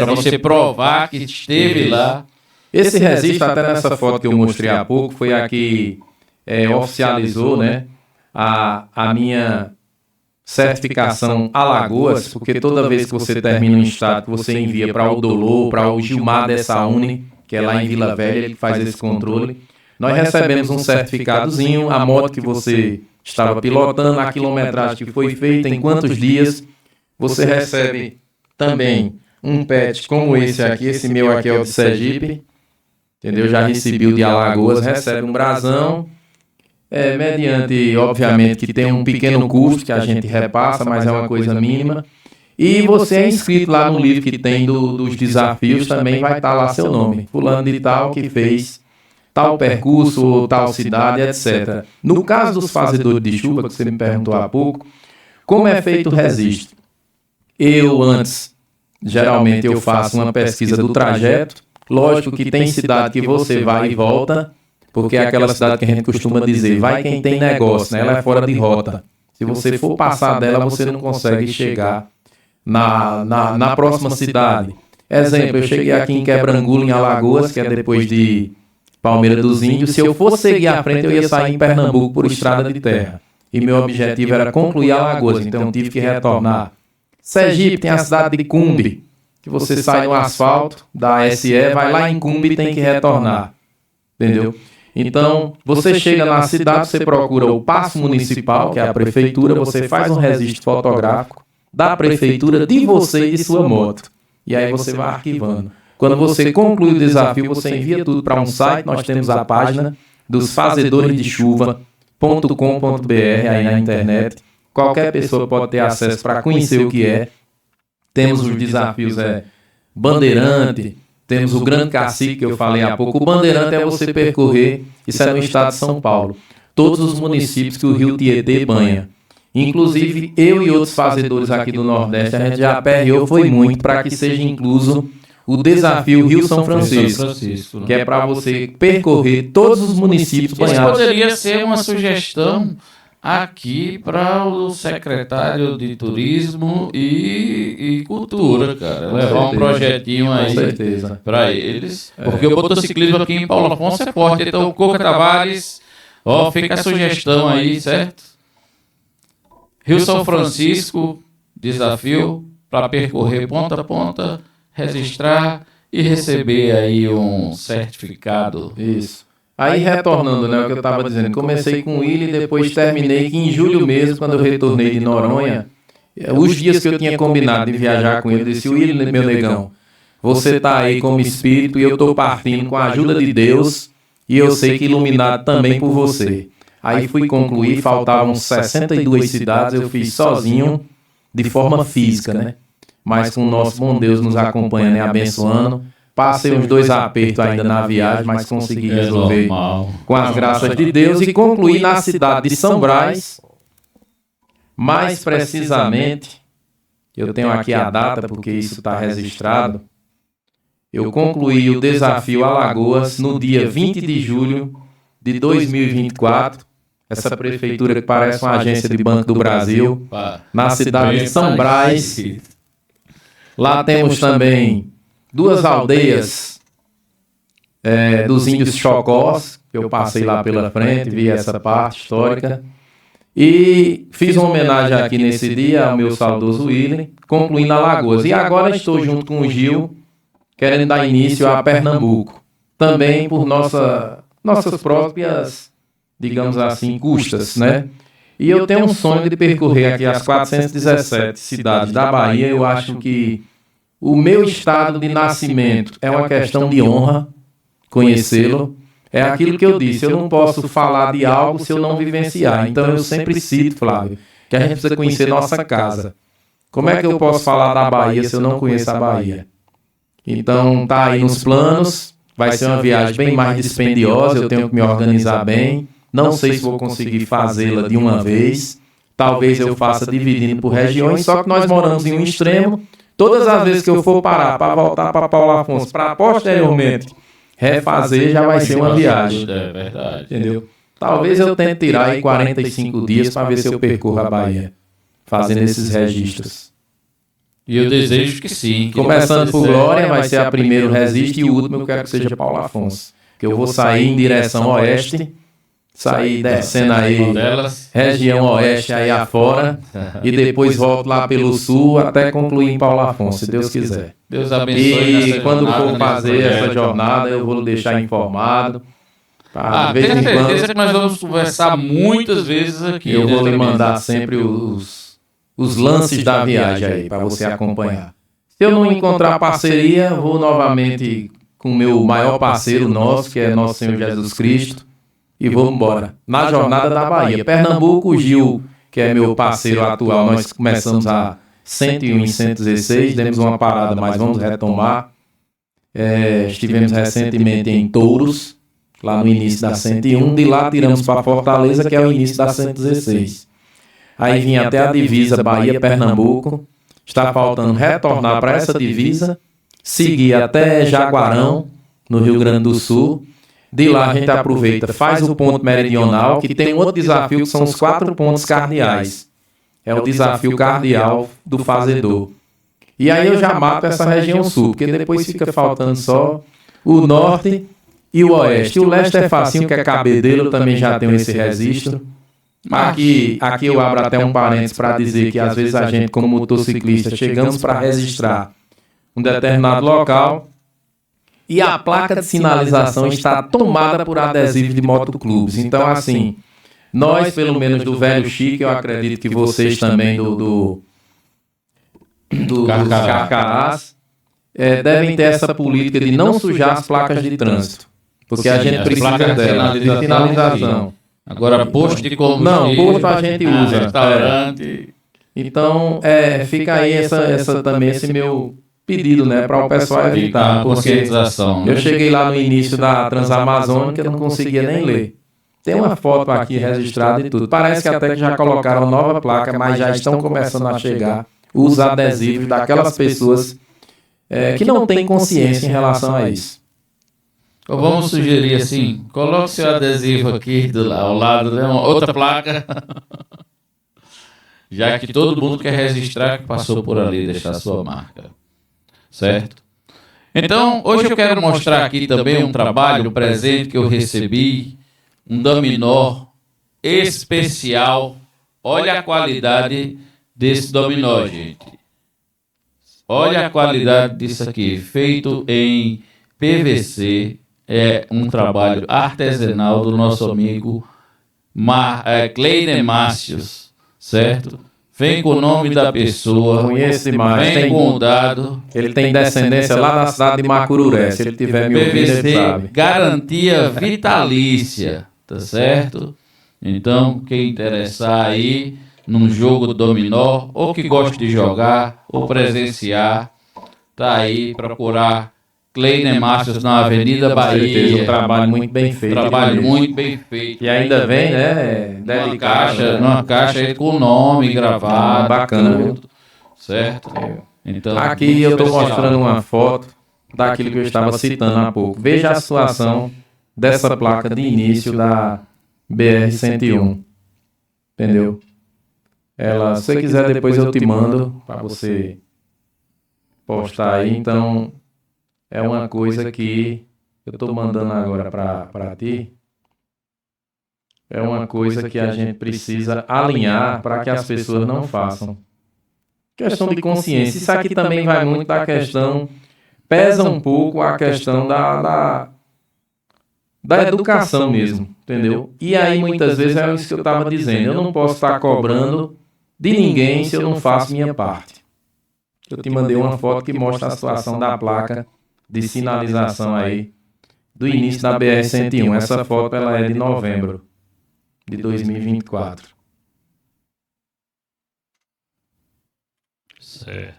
para você provar que esteve lá. Esse registro, até nessa foto que eu mostrei há pouco, foi a que oficializou, né, a minha certificação Alagoas, porque toda vez que você termina um estado, que você envia para o Dolor, para o Gilmar Dessaúne, que é lá em Vila Velha, ele faz esse controle, nós recebemos um certificadozinho, a moto que você estava pilotando, a quilometragem que foi feita, em quantos dias. Você recebe também um pet como esse aqui, esse meu aqui é o de Sergipe, entendeu? Já recebi o de Alagoas, recebe um brasão, mediante, obviamente, que tem um pequeno custo que a gente repassa, mas é uma coisa mínima. E você é inscrito lá no livro que tem dos desafios, também vai estar lá seu nome. Fulano de tal que fez tal percurso, tal cidade, etc. No caso dos fazedores de chuva, que você me perguntou há pouco, como é feito o registro? Geralmente eu faço uma pesquisa do trajeto. Lógico que tem cidade que você vai e volta, porque é aquela cidade que a gente costuma dizer, vai quem tem negócio, né? Ela é fora de rota. Se você for passar dela, você não consegue chegar na próxima cidade. Exemplo, eu cheguei aqui em Quebrangulo, em Alagoas, que é depois de Palmeira dos Índios. Se eu fosse seguir à frente, eu ia sair em Pernambuco por estrada de terra. E meu objetivo era concluir Alagoas, então eu tive que retornar. Sergipe tem a cidade de Cumbe, que você sai no asfalto da SE, vai lá em Cumbe e tem que retornar. Entendeu? Então, você chega na cidade, você procura o paço municipal, que é a prefeitura, você faz um registro fotográfico da prefeitura de você e de sua moto. E aí você vai arquivando. Quando você conclui o desafio, você envia tudo para um site. Nós temos a página dos fazedoresdechuva.com.br aí na internet. Qualquer pessoa pode ter acesso para conhecer o que é. Temos os desafios Bandeirante, temos o Grande Cacique que eu falei há pouco. O Bandeirante é você percorrer, isso é no estado de São Paulo. todos os municípios que o rio Tietê banha. Inclusive, eu e outros fazedores aqui do Nordeste, a gente já aperreou foi muito para que seja incluso o desafio Rio São Francisco, que é para você percorrer todos os municípios banhados. Isso poderia ser uma sugestão aqui para o secretário de Turismo e Cultura, cara. Levar um projetinho aí para eles. Porque o motociclismo aqui em Paulo Afonso é forte. Então, Coca Tavares, fica a sugestão aí, certo? Rio São Francisco, desafio para percorrer ponta a ponta, registrar e receber aí um certificado. Isso. Aí, retornando, né, o que eu estava dizendo, comecei com o Willi e depois terminei que em julho mesmo, quando eu retornei de Noronha, os dias que eu tinha combinado de viajar com ele, eu disse, Willi, meu negão, você está aí como espírito e eu estou partindo com a ajuda de Deus e eu sei que iluminado também por você. Aí fui concluir, faltavam 62 cidades, eu fiz sozinho, de forma física, né? Mas com o nosso bom Deus nos acompanhando e abençoando. Passei uns 2 apertos ainda na viagem, mas consegui resolver com as graças de Deus e concluí na cidade de São Brás. Mais precisamente, eu tenho aqui a data porque isso está registrado. Eu concluí o desafio Alagoas no dia 20 de julho de 2024. Essa prefeitura que parece uma agência de Banco do Brasil, na cidade de São Brás. Lá temos também 2 aldeias dos índios Chocós, que eu passei lá pela frente, vi essa parte histórica. E fiz uma homenagem aqui nesse dia ao meu saudoso Willi, concluindo Alagoas. E agora estou junto com o Gil, querendo dar início a Pernambuco. Também por nossas próprias, digamos assim, custas, né? E eu tenho um sonho de percorrer aqui as 417 cidades da Bahia. Eu acho que o meu estado de nascimento é uma questão de honra, conhecê-lo. É aquilo que eu disse, eu não posso falar de algo se eu não vivenciar. Então eu sempre cito, Flávio, que a gente precisa conhecer nossa casa. Como é que eu posso falar da Bahia se eu não conheço a Bahia? Então tá aí nos planos, vai ser uma viagem bem mais dispendiosa, eu tenho que me organizar bem. Não sei se vou conseguir fazê-la de uma vez. Talvez eu faça dividindo por regiões, só que nós moramos em um extremo. Todas as vezes que eu for parar para voltar para Paulo Afonso, para posteriormente refazer, já vai ser uma viagem. É verdade. Entendeu? Talvez eu tente tirar aí 45 dias para ver se eu percorro a Bahia, fazendo esses registros. E eu desejo que sim. Começando por Glória, vai ser a primeiro registro e o último eu quero que seja Paulo Afonso. Que eu vou sair em direção oeste, sair descendo aí, região oeste aí afora, e depois volto lá pelo sul até concluir em Paulo Afonso, se Deus quiser. Deus abençoe. E quando for fazer essa jornada, eu vou deixar informado. Tenho certeza que nós vamos conversar muitas vezes aqui. Eu vou lhe mandar sempre os lances da viagem aí, para você acompanhar. Se eu não encontrar parceria, vou novamente com o meu maior parceiro nosso, que é nosso Senhor Jesus Cristo, e vamos embora. Na jornada da Bahia. Pernambuco, o Gil, que é meu parceiro atual, nós começamos a 101 e 116, demos uma parada, mas vamos retomar. Estivemos recentemente em Touros, lá no início da 101, de lá tiramos para Fortaleza, que é o início da 116. Aí vinha até a divisa Bahia-Pernambuco, está faltando retornar para essa divisa, seguir até Jaguarão, no Rio Grande do Sul. De lá a gente aproveita, faz o ponto meridional, que tem um outro desafio, que são os 4 pontos cardeais. É o desafio cardeal do fazedor. E aí eu já mato essa região sul, porque depois fica faltando só o norte e o oeste. O leste é facinho, que é Cabedelo, eu também já tenho esse registro. Aqui eu abro até um parênteses para dizer que às vezes a gente, como motociclista, chegamos para registrar um determinado local e a placa de sinalização está tomada por adesivos de motoclubes. Então, assim, nós, pelo menos do Velho Chique, eu acredito que vocês também dos Carcarás, devem ter essa política de não sujar as placas de trânsito. Porque a gente precisa dela, de sinalização. Agora, posto de combustível... Não, posto a gente usa. Restaurante... Então, fica aí também esse meu pedido, né, para o pessoal evitar. Conscientização. Eu cheguei lá no início da Transamazônica, eu não conseguia nem ler. Tem uma foto aqui registrada e tudo. Parece que até que já colocaram nova placa, mas já estão começando a chegar os adesivos daquelas pessoas que não têm consciência em relação a isso. Ou vamos sugerir assim, coloque seu adesivo aqui ao lado, né? Outra placa. Já que todo mundo quer registrar que passou por ali, deixar sua marca. Certo? Então, hoje eu quero mostrar aqui também um trabalho, um presente que eu recebi, um dominó especial. Olha a qualidade desse dominó, gente. Olha a qualidade disso aqui, feito em PVC. É um trabalho artesanal do nosso amigo Cleide Márcios, certo? Vem com o nome da pessoa, conheço demais, vem com o dado. Ele tem descendência lá da cidade de Macururé, se ele tiver me ouvindo, ele sabe. Garantia vitalícia, tá certo? Então, quem interessar aí num jogo do dominó, ou que gosta de jogar, ou presenciar, tá aí, procurar Cleide Márcios na Avenida Bahia. Um trabalho muito bem feito. Trabalho muito bem feito. E ainda vem, né? Numa caixa com o nome gravado. Bacana. Tudo, certo? Então, aqui eu estou mostrando uma foto daquilo que eu estava citando há pouco. Veja a situação dessa placa de início da BR-101. Entendeu? Ela, se você quiser, depois eu te mando para você postar aí. Então, é uma coisa que eu estou mandando agora para ti. É uma coisa que a gente precisa alinhar para que as pessoas não façam. Questão de consciência. Isso aqui também vai muito da questão... Pesa um pouco a questão da educação mesmo, entendeu? E aí, muitas vezes, é isso que eu estava dizendo. Eu não posso estar cobrando de ninguém se eu não faço minha parte. Eu te mandei uma foto que mostra a situação da placa de sinalização aí do início da BR-101. Essa foto ela é de novembro de 2024. Certo.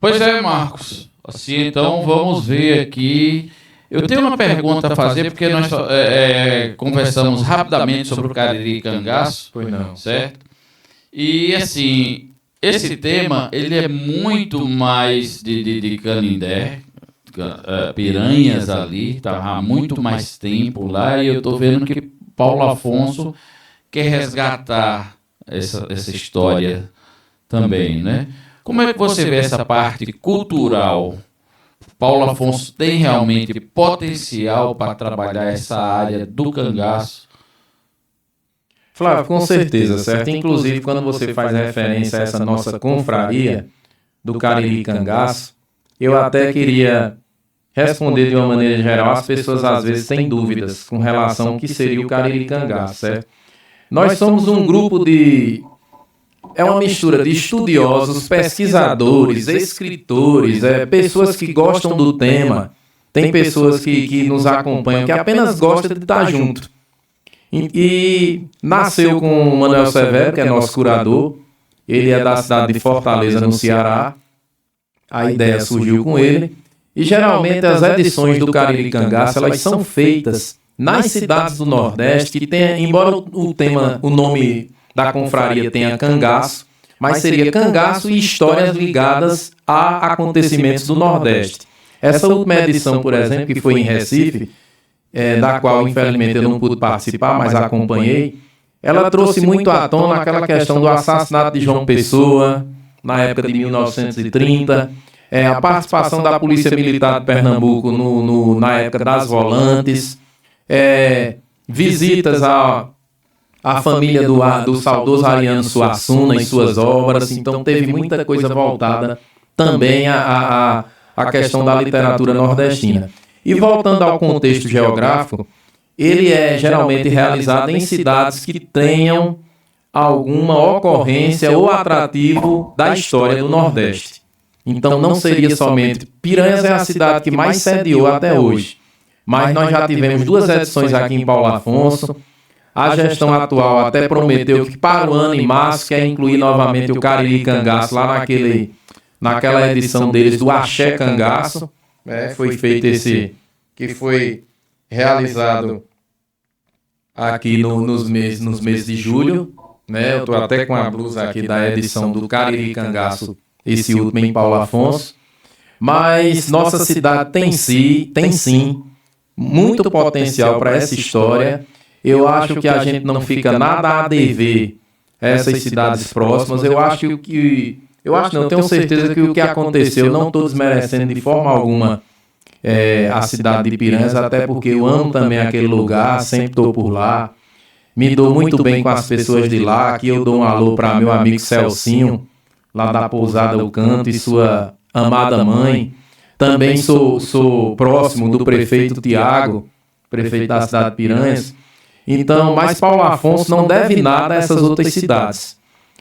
Pois é, Marcos. Assim, então vamos ver aqui. Eu tenho uma pergunta a fazer, porque nós conversamos rapidamente sobre o Cariri Cangaço. Pois não. Certo? E assim, esse tema, ele é muito mais de Canindé, piranhas ali, tá há muito mais tempo lá, e eu tô vendo que Paulo Afonso quer resgatar essa história também, né? Como é que você vê essa parte cultural? Paulo Afonso tem realmente potencial para trabalhar essa área do cangaço? Flávio, com certeza, certo? Inclusive, quando você faz referência a essa nossa confraria do Cariri Cangaço, eu até queria responder de uma maneira geral. As pessoas às vezes têm dúvidas com relação ao que seria o Cariri Cangaço, certo? Nós somos um grupo de... É uma mistura de estudiosos, pesquisadores, escritores, pessoas que gostam do tema. Tem pessoas que nos acompanham, que apenas gostam de estar junto. E nasceu com o Manuel Severo, que é nosso curador. Ele é da cidade de Fortaleza, no Ceará. A ideia surgiu com ele. E geralmente as edições do Cariri Cangaço, elas são feitas nas cidades do Nordeste, que tem, embora o nome da confraria tenha cangaço, mas seria cangaço e histórias ligadas a acontecimentos do Nordeste. Essa última edição, por exemplo, que foi em Recife, da qual infelizmente eu não pude participar, mas acompanhei, ela trouxe muito à tona aquela questão do assassinato de João Pessoa, na época de 1930, a participação da Polícia Militar de Pernambuco na época das volantes, visitas a família do saudoso Ariano Suassuna e suas obras. Então teve muita coisa voltada também à questão da literatura nordestina. E voltando ao contexto geográfico, ele é geralmente realizado em cidades que tenham alguma ocorrência ou atrativo da história do Nordeste. Então não seria somente... Piranhas é a cidade que mais sediou até hoje, mas nós já tivemos 2 edições aqui em Paulo Afonso. A gestão atual até prometeu que para o ano, em março, quer incluir novamente o Cariri Cangaço lá naquela edição deles do Axé Cangaço. Foi feito que foi realizado aqui nos meses de julho, né? Eu estou até com a blusa aqui da edição do Cariri Cangaço, esse último em Paulo Afonso. Mas nossa cidade tem sim muito potencial para essa história. Eu acho que a gente não fica nada a dever a essas cidades próximas. Eu tenho certeza que o que aconteceu, não estou desmerecendo de forma alguma a cidade de Piranhas, até porque eu amo também aquele lugar, sempre estou por lá. Me dou muito bem com as pessoas de lá. Aqui eu dou um alô para meu amigo Celcinho, lá da Pousada O Canto, e sua amada mãe. Também sou próximo do prefeito Tiago, prefeito da cidade de Piranhas. Então, mas Paulo Afonso não deve nada a essas outras cidades.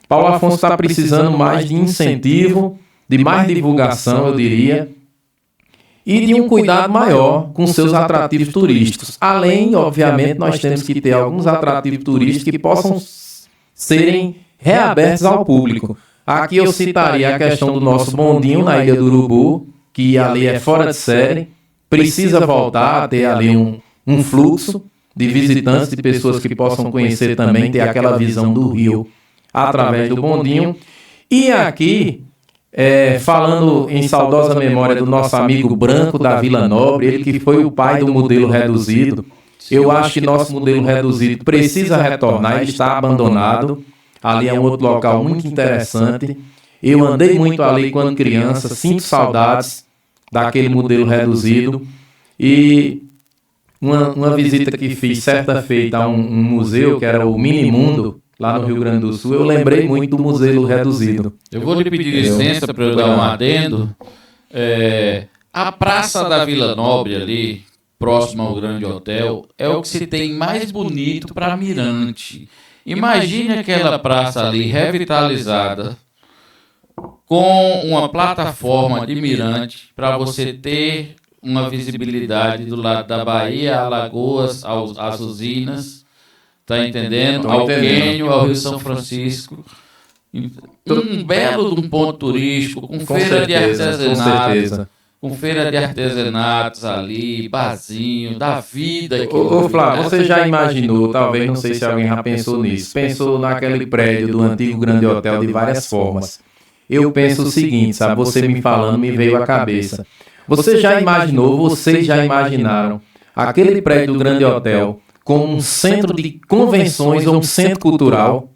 Paulo Afonso está precisando mais de incentivo, de mais divulgação, eu diria, e de um cuidado maior com seus atrativos turísticos. Além, obviamente, nós temos que ter alguns atrativos turísticos que possam serem reabertos ao público. Aqui eu citaria a questão do nosso bondinho na Ilha do Urubu, que ali é fora de série, precisa voltar a ter ali um fluxo de visitantes, de pessoas que possam conhecer também, ter aquela visão do rio através do bondinho. E aqui, falando em saudosa memória do nosso amigo Branco da Vila Nobre, ele que foi o pai do modelo reduzido, eu acho que nosso modelo reduzido precisa retornar, ele está abandonado. Ali é um outro local muito interessante. Eu andei muito ali quando criança, sinto saudades daquele modelo reduzido. E uma visita que fiz certa feita a um museu, que era o Minimundo, lá no Rio Grande do Sul, eu lembrei muito do modelo reduzido. Eu vou lhe pedir licença para eu dar um adendo. A Praça da Vila Nobre ali, próximo ao Grande Hotel, é o que se tem mais bonito para Mirante. Imagine aquela praça ali revitalizada, com uma plataforma de mirante para você ter uma visibilidade do lado da Bahia, Alagoas, às usinas, tá entendendo? Ao Quênio, ao Rio São Francisco. Um belo de um ponto turístico, com feira de artesanato. Com feira de artesanatos ali, barzinho, da vida. Ô Flávio, você já imaginou, talvez, não sei se alguém já pensou nisso, pensou naquele prédio do antigo Grande Hotel de várias formas. Eu penso o seguinte, sabe, você me falando, me veio à cabeça. Vocês já imaginaram aquele prédio do Grande Hotel como um centro de convenções ou um centro cultural?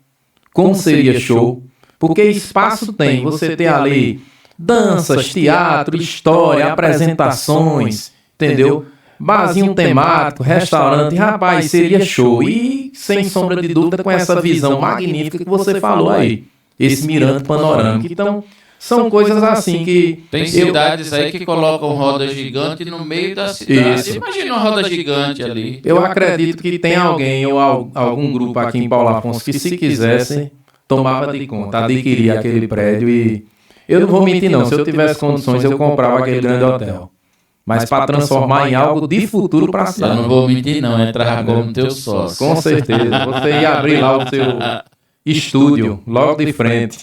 Como seria show? Porque espaço tem, você tem ali danças, teatro, história, apresentações, entendeu? Barzinho temático, restaurante, rapaz, seria show. E, sem sombra de dúvida, com essa visão magnífica que você falou aí, esse mirante panorâmico. Então, são coisas assim que... Tem cidades aí que colocam roda gigante no meio da cidade. Isso. Imagina uma roda gigante ali. Eu acredito que tem alguém ou algum grupo aqui em Paulo Afonso que, se quisesse, tomava de conta, adquiria aquele prédio e... Eu não vou mentir não, se eu tivesse condições eu comprava aquele Grande Hotel. Mas para transformar em algo de futuro para a cidade. Eu não vou mentir não, entrar como teu sócio. Com certeza, você ia abrir lá o seu estúdio, logo de frente.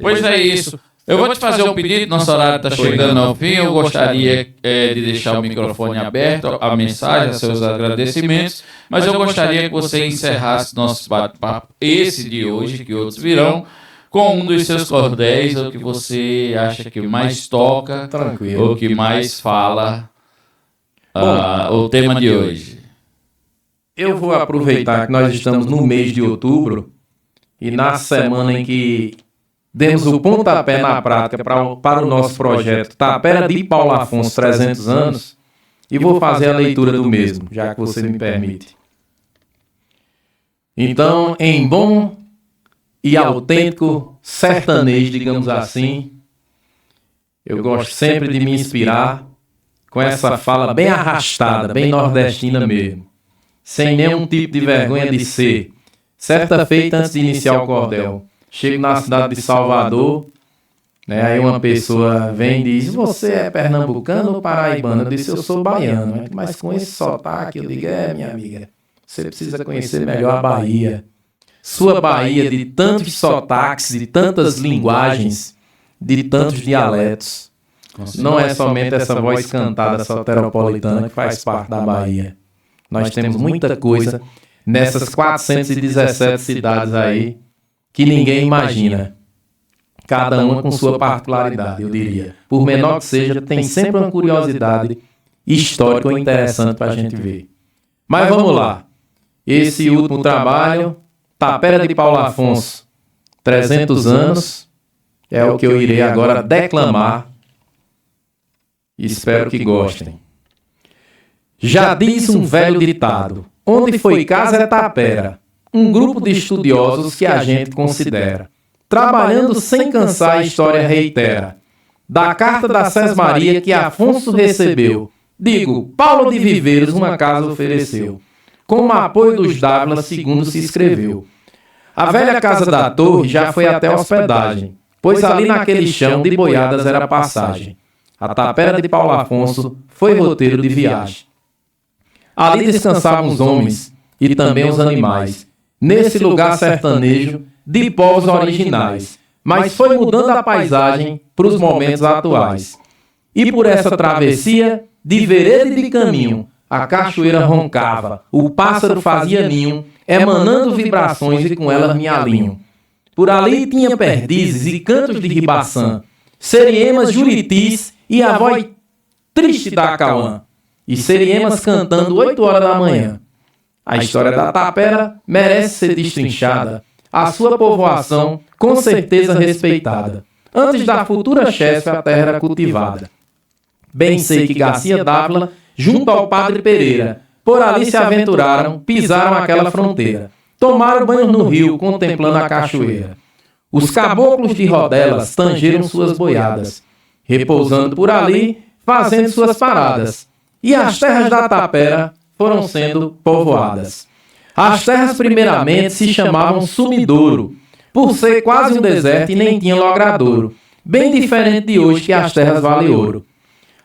Pois é isso. Eu vou te fazer um pedido, nosso horário está chegando ao fim. Eu gostaria de deixar o microfone aberto, a mensagem, seus agradecimentos, mas eu gostaria que você encerrasse nosso bate-papo, esse de hoje, que outros virão, com um dos seus cordéis, ou que você acha que mais toca, tranquilo, ou que mais fala o tema de hoje. Eu vou aproveitar que nós estamos no mês de outubro e na semana em que demos o pontapé na prática para o nosso projeto Tapera de Paulo Afonso 300 anos e vou fazer a leitura do mesmo, já que você me permite. Então, em bom e autêntico sertanejo, digamos assim, eu gosto sempre de me inspirar com essa fala bem arrastada, bem nordestina mesmo, sem nenhum tipo de vergonha de ser. Certa feita, antes de iniciar o cordel, chego na cidade de Salvador, né, aí uma pessoa vem e diz: você é pernambucano ou paraibano? Eu disse: eu sou baiano, né? Mas com esse sotaque eu digo: minha amiga, você precisa conhecer melhor a Bahia. Sua Bahia de tantos sotaques, de tantas linguagens, de tantos dialetos. Não é somente essa voz cantada soteropolitana que faz parte da Bahia. Nós temos muita coisa nessas 417 cidades aí que ninguém imagina. Cada uma com sua particularidade, eu diria. Por menor que seja, tem sempre uma curiosidade histórica interessante para a gente ver. Mas vamos lá. Esse último trabalho, Tapera de Paulo Afonso, 300 anos, é o que eu irei agora declamar. Espero que gostem. Já diz um velho ditado, onde foi casa é tapera, um grupo de estudiosos que a gente considera. Trabalhando sem cansar, a história reitera. Da carta da Sesmaria que Afonso recebeu, digo, Paulo de Viveiros uma casa ofereceu, com o apoio dos Dávila, segundo se escreveu. A velha casa da torre já foi até hospedagem, pois ali naquele chão de boiadas era passagem. A tapera de Paulo Afonso foi roteiro de viagem. Ali descansavam os homens e também os animais, nesse lugar sertanejo de povos originais, mas foi mudando a paisagem para os momentos atuais. E por essa travessia, de vereda e de caminho, a cachoeira roncava, o pássaro fazia ninho, emanando vibrações e com elas me alinho. Por ali tinha perdizes e cantos de ribaçã, seriemas, juritis e a voz triste da Cauã, e seriemas cantando 8 horas da manhã. A história da tapera merece ser destrinchada, a sua povoação com certeza respeitada. Antes da futura chefe a terra era cultivada. Bem sei que Garcia Dávila, junto ao Padre Pereira, por ali se aventuraram, pisaram aquela fronteira, tomaram banho no rio, contemplando a cachoeira. Os caboclos de rodelas tangeram suas boiadas, repousando por ali, fazendo suas paradas, e as terras da tapera foram sendo povoadas. As terras primeiramente se chamavam Sumidouro, por ser quase um deserto e nem tinha logradouro, bem diferente de hoje que as terras valem ouro.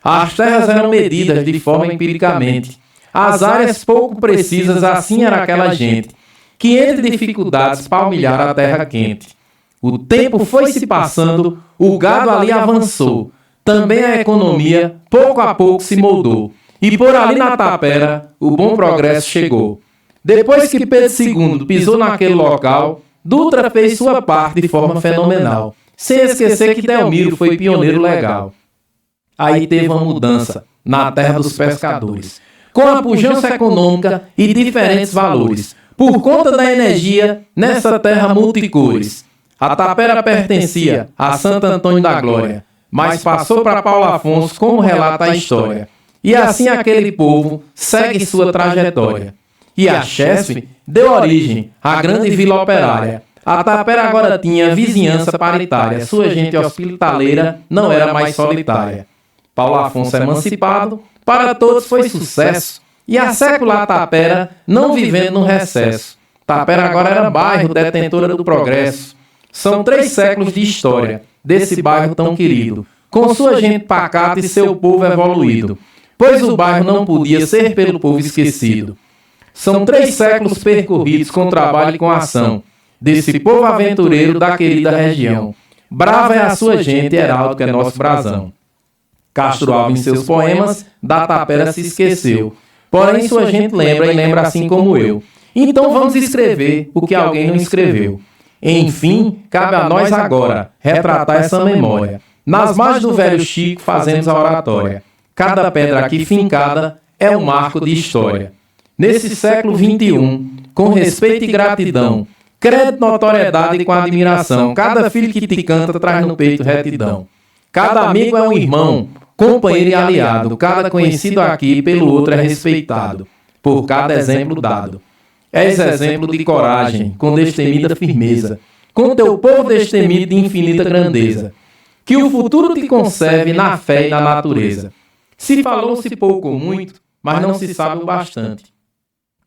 As terras eram medidas de forma empiricamente, as áreas pouco precisas, assim era aquela gente, que entre dificuldades palmilhara a terra quente. O tempo foi se passando, o gado ali avançou, também a economia pouco a pouco se moldou, e por ali na tapera o bom progresso chegou. Depois que Pedro II pisou naquele local, Dutra fez sua parte de forma fenomenal, sem esquecer que Delmiro foi pioneiro legal. Aí teve uma mudança na terra dos pescadores, com a pujança econômica e diferentes valores, por conta da energia nessa terra multicores. A tapera pertencia a Santo Antônio da Glória, mas passou para Paulo Afonso, como relata a história. E assim aquele povo segue sua trajetória. E a chefe deu origem à grande vila operária. A tapera agora tinha vizinhança paritária, sua gente hospitaleira não era mais solitária. Paulo Afonso emancipado, para todos foi sucesso, e a sécula tapera não vivendo no recesso. Tapera agora era bairro, detentora do progresso. São 3 séculos de história desse bairro tão querido, com sua gente pacata e seu povo evoluído, pois o bairro não podia ser pelo povo esquecido. São 3 séculos percorridos com trabalho e com ação, desse povo aventureiro da querida região. Brava é a sua gente, heraldo que é nosso brasão. Castro Alves, em seus poemas, da tapera se esqueceu, porém sua gente lembra e lembra assim como eu. Então vamos escrever o que alguém não escreveu. Enfim, cabe a nós agora retratar essa memória. Nas margens do velho Chico fazemos a oratória. Cada pedra aqui fincada é um marco de história. Nesse século XXI, com respeito e gratidão, crédito, notoriedade e com admiração, cada filho que te canta traz no peito retidão. Cada amigo é um irmão, companheiro e aliado, cada conhecido aqui pelo outro é respeitado, por cada exemplo dado. És exemplo de coragem, com destemida firmeza, com teu povo destemido de infinita grandeza. Que o futuro te conserve na fé e na natureza. Se falou-se pouco ou muito, mas não se sabe o bastante.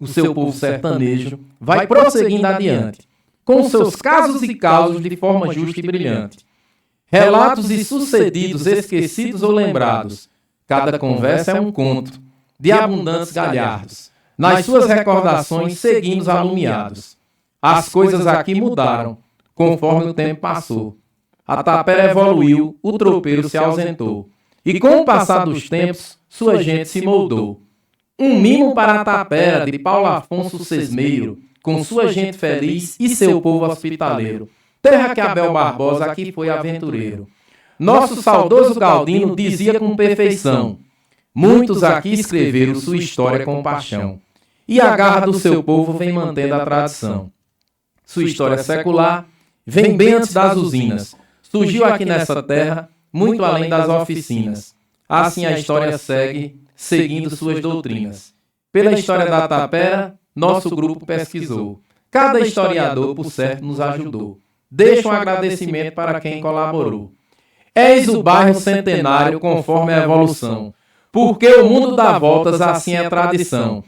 O seu povo sertanejo vai prosseguindo adiante, com seus casos e causos de forma justa e brilhante. Relatos e sucedidos, esquecidos ou lembrados, cada conversa é um conto, de abundantes galhardos. Nas suas recordações seguimos alumiados. As coisas aqui mudaram, conforme o tempo passou. A tapera evoluiu, o tropeiro se ausentou. E com o passar dos tempos, sua gente se moldou. Um mimo para a Tapera, de Paulo Afonso Sesmeiro, com sua gente feliz e seu povo hospitaleiro. Terra que Abel Barbosa aqui foi aventureiro. Nosso saudoso Galdino dizia com perfeição: muitos aqui escreveram sua história com paixão. E a garra do seu povo vem mantendo a tradição. Sua história secular vem bem antes das usinas. Surgiu aqui nessa terra, muito além das oficinas. Assim a história segue, seguindo suas doutrinas. Pela história da Tapera, nosso grupo pesquisou. Cada historiador, por certo, nos ajudou. Deixo um agradecimento para quem colaborou. Eis o bairro centenário conforme a evolução. Porque o mundo dá voltas, assim é tradição.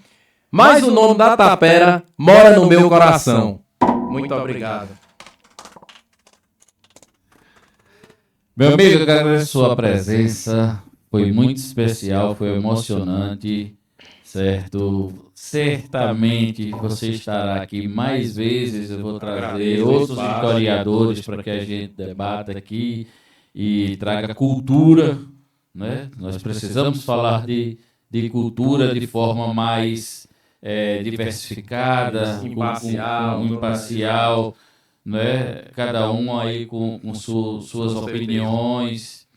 Mas o nome da Tapera mora no meu coração. Muito obrigado. Meu amigo, eu agradeço a sua presença. Foi muito especial, foi emocionante, certo? Certamente você estará aqui mais vezes. Eu vou trazer outros historiadores para que a gente debata aqui e traga cultura, né? Nós precisamos falar de cultura de forma mais diversificada, imparcial, né? Cada um aí com suas opiniões,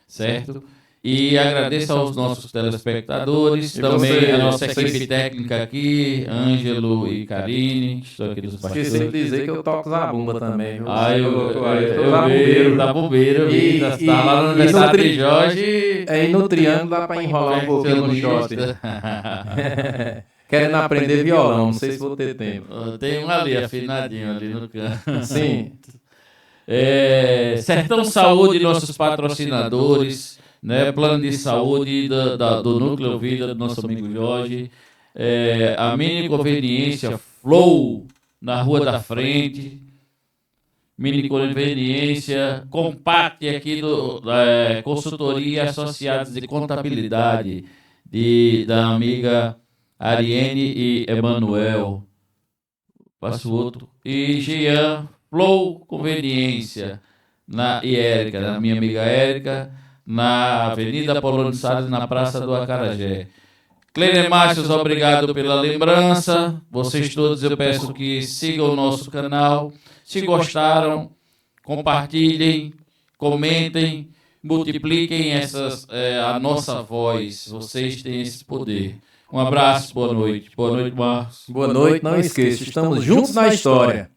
certo? E agradeço aos nossos telespectadores, também a nossa equipe técnica aqui, Ângelo e Karine, que estão aqui dos bastidores. Esqueci de dizer que eu toco zabumba também, viu? Eu da bombeira, está lá no aniversário de Jorge. E no triângulo dá para enrolar um pouquinho no shot. Querendo aprender violão, não sei se vou ter tempo. Tem um ali, afinadinho, ali no canto. Sim. Sertão Saúde, nossos patrocinadores, né? Plano de saúde do Núcleo Vida do nosso amigo Jorge. A Mini Conveniência Flow, na Rua da Frente. Mini Conveniência Compact aqui do Consultoria Associados de Contabilidade da amiga Ariane e Emanuel. Passo outro. E Jean Flow Conveniência e Érica, na minha amiga Érica, na Avenida Polônio Salles, na Praça do Acarajé. Clenemachos, obrigado pela lembrança. Vocês todos, eu peço que sigam o nosso canal. Se gostaram, compartilhem, comentem, multipliquem a nossa voz. Vocês têm esse poder. Um abraço, boa noite. Boa noite, Marcos. Boa noite, não esqueça, estamos juntos na história.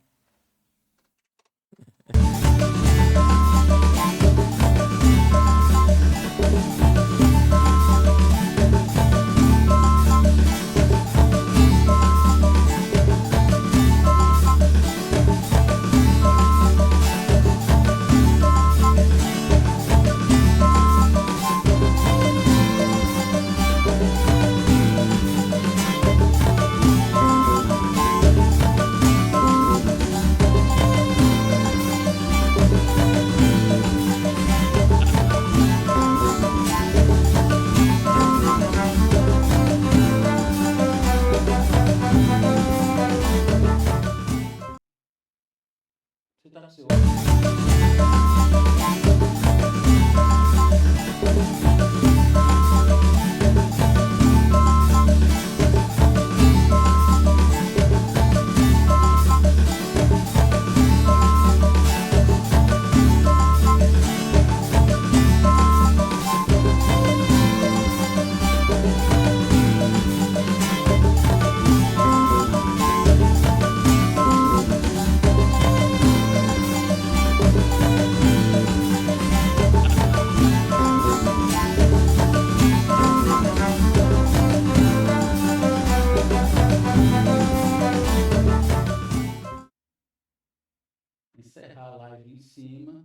Encerrar a live em cima.